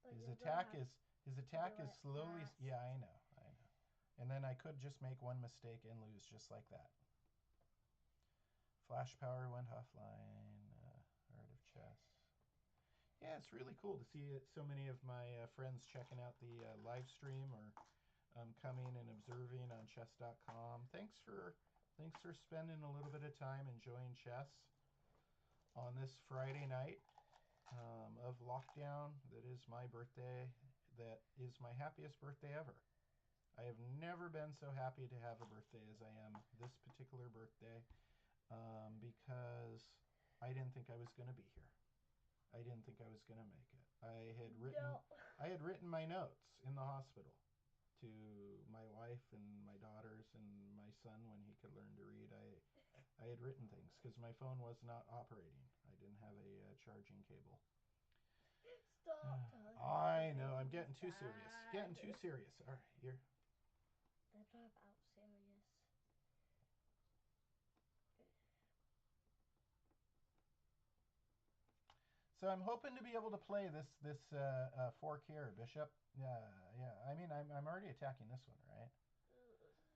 S2: His attack is slowly.
S3: Fast.
S2: Yeah, I know. And then I could just make one mistake and lose just like that. Flash power went offline. Art of chess. Yeah, it's really cool to see so many of my friends checking out the live stream or coming and observing on chess.com. Thanks for spending a little bit of time enjoying chess on this Friday night of lockdown. That is my birthday. That is my happiest birthday ever. I have never been so happy to have a birthday as I am this particular birthday because I didn't think I was going to be here. I didn't think I was going to make it. I had written my notes in the hospital to my wife and my daughters and my son when he could learn to read. I had written things because my phone was not operating. I didn't have a charging cable.
S3: Stop.
S2: I know. I'm getting too serious. Getting too serious. All right, here.
S3: That's not about serious.
S2: So I'm hoping to be able to play this fork here, Bishop. Yeah. I mean, I'm already attacking this one, right?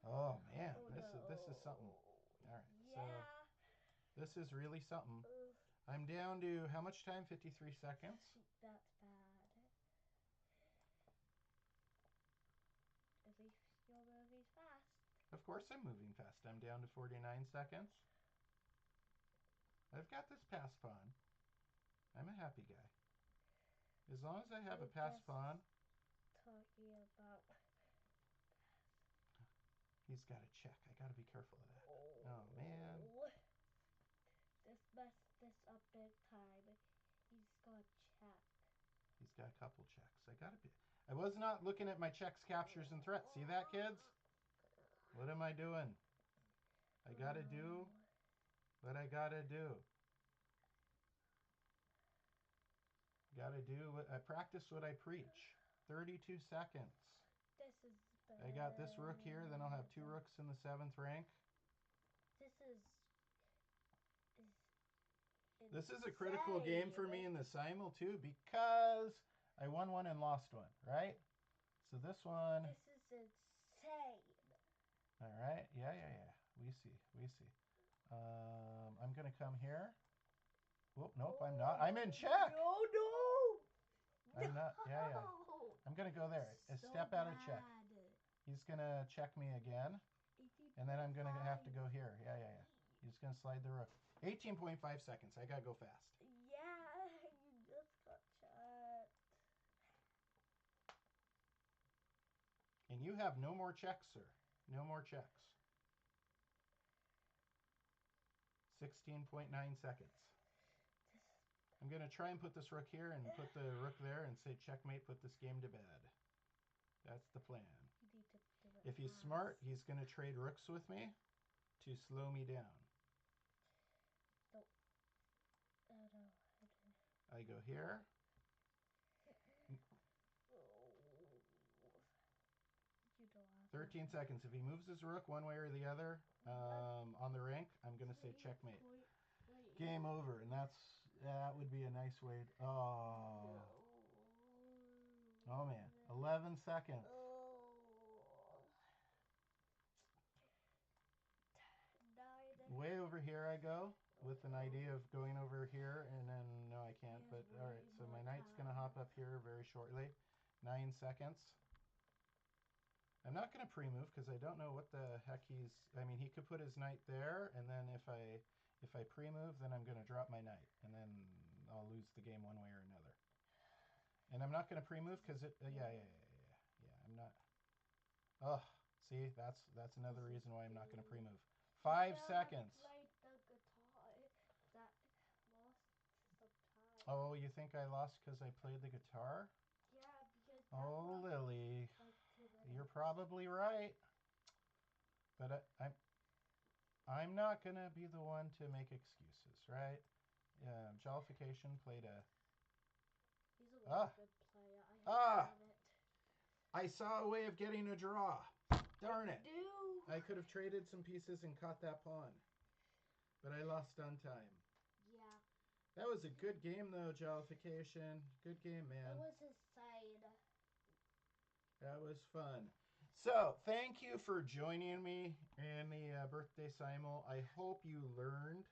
S2: Oh man, this is something. All right.
S3: Yeah.
S2: So this is really something. I'm down to how much time? 53 seconds.
S3: That's bad. At least you're moving fast.
S2: Of course I'm moving fast. I'm down to 49 seconds. I've got this pass pawn. I'm a happy guy. As long as I have a pass pawn.
S3: Talking about.
S2: He's got a check. I got to be careful of that. Oh man.
S3: This messed this up big time. He's got check.
S2: He's got a couple checks. I was not looking at my checks, captures, and threats. See that, kids? What am I doing? I gotta do what I gotta do. Gotta do what I practice what I preach. 32 seconds.
S3: This is bad.
S2: I got this rook here, then I'll have 2 rooks in the 7th rank. This is a critical game for me in the Simul too because I won one and lost one, right? So this one.
S3: This is insane.
S2: All right. Yeah. We see. I'm going to come here. Whoop, nope, I'm not. I'm in check.
S3: No.
S2: I'm not. Yeah. I'm going to go there. A step out of check. He's going to check me again. And then I'm going to have to go here. Yeah. He's going to slide the rook. 18.5 seconds. I got to go fast.
S3: Yeah, you just got checked.
S2: And you have no more checks, sir. No more checks. 16.9 seconds. I'm going to try and put this rook here and put the rook there and say checkmate, put this game to bed. That's the plan.
S3: You need to do it
S2: if he's
S3: fast.
S2: smart, he's going to trade rooks with me to slow me down.
S3: No. Oh, no.
S2: I go here.
S3: You don't have
S2: 13 seconds. If he moves his rook one way or the other on the rank, I'm going to say checkmate. Game over, and that would be a nice way. Oh man, 11 seconds. Way over here I go with an idea of going over here, and then no, I can't. But all right, so my knight's going to hop up here very shortly. 9 seconds. I'm not going to pre-move because I don't know what the heck he's. I mean, he could put his knight there, and then if I pre-move, then I'm going to drop my knight, and then I'll lose the game one way or another. And I'm not going to pre-move because it. Yeah. I'm not. Oh, see, that's another reason why I'm not going to pre-move. 5 seconds.
S3: I played the guitar. That lost some time.
S2: Oh, you think I lost because I played the guitar?
S3: Yeah, because
S2: Oh, Lily,
S3: like 2 minutes.
S2: you're probably right. But I'm not going to be the one to make excuses, right? Jollification played a...
S3: He's a really good player. I have it.
S2: I saw a way of getting a draw. Darn it.
S3: Do.
S2: I could have traded some pieces and caught that pawn. But I lost on time.
S3: Yeah.
S2: That was a good game, though, Jollification. Good game, man.
S3: It was his side.
S2: That was fun. So, thank you for joining me in the birthday simul. I hope you learned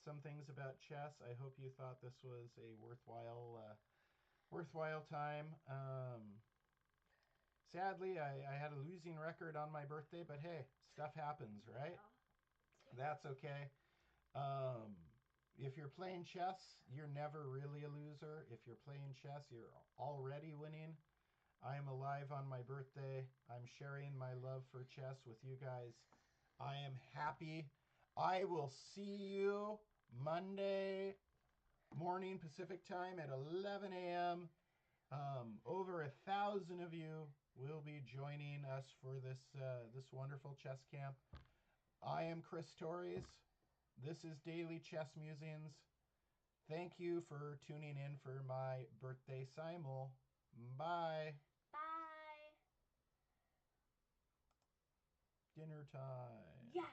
S2: some things about chess. I hope you thought this was a worthwhile time. Sadly, I had a losing record on my birthday, but hey, stuff happens, right?
S3: Yeah.
S2: That's okay. If you're playing chess, you're never really a loser. If you're playing chess, you're already winning. I am alive on my birthday. I'm sharing my love for chess with you guys. I am happy. I will see you Monday morning Pacific time at 11 a.m. Over 1,000 of you will be joining us for this wonderful chess camp. I am Chris Torres. This is Daily Chess Musings. Thank you for tuning in for my birthday simul. Bye.
S3: Bye.
S2: Dinner time.
S3: Yes.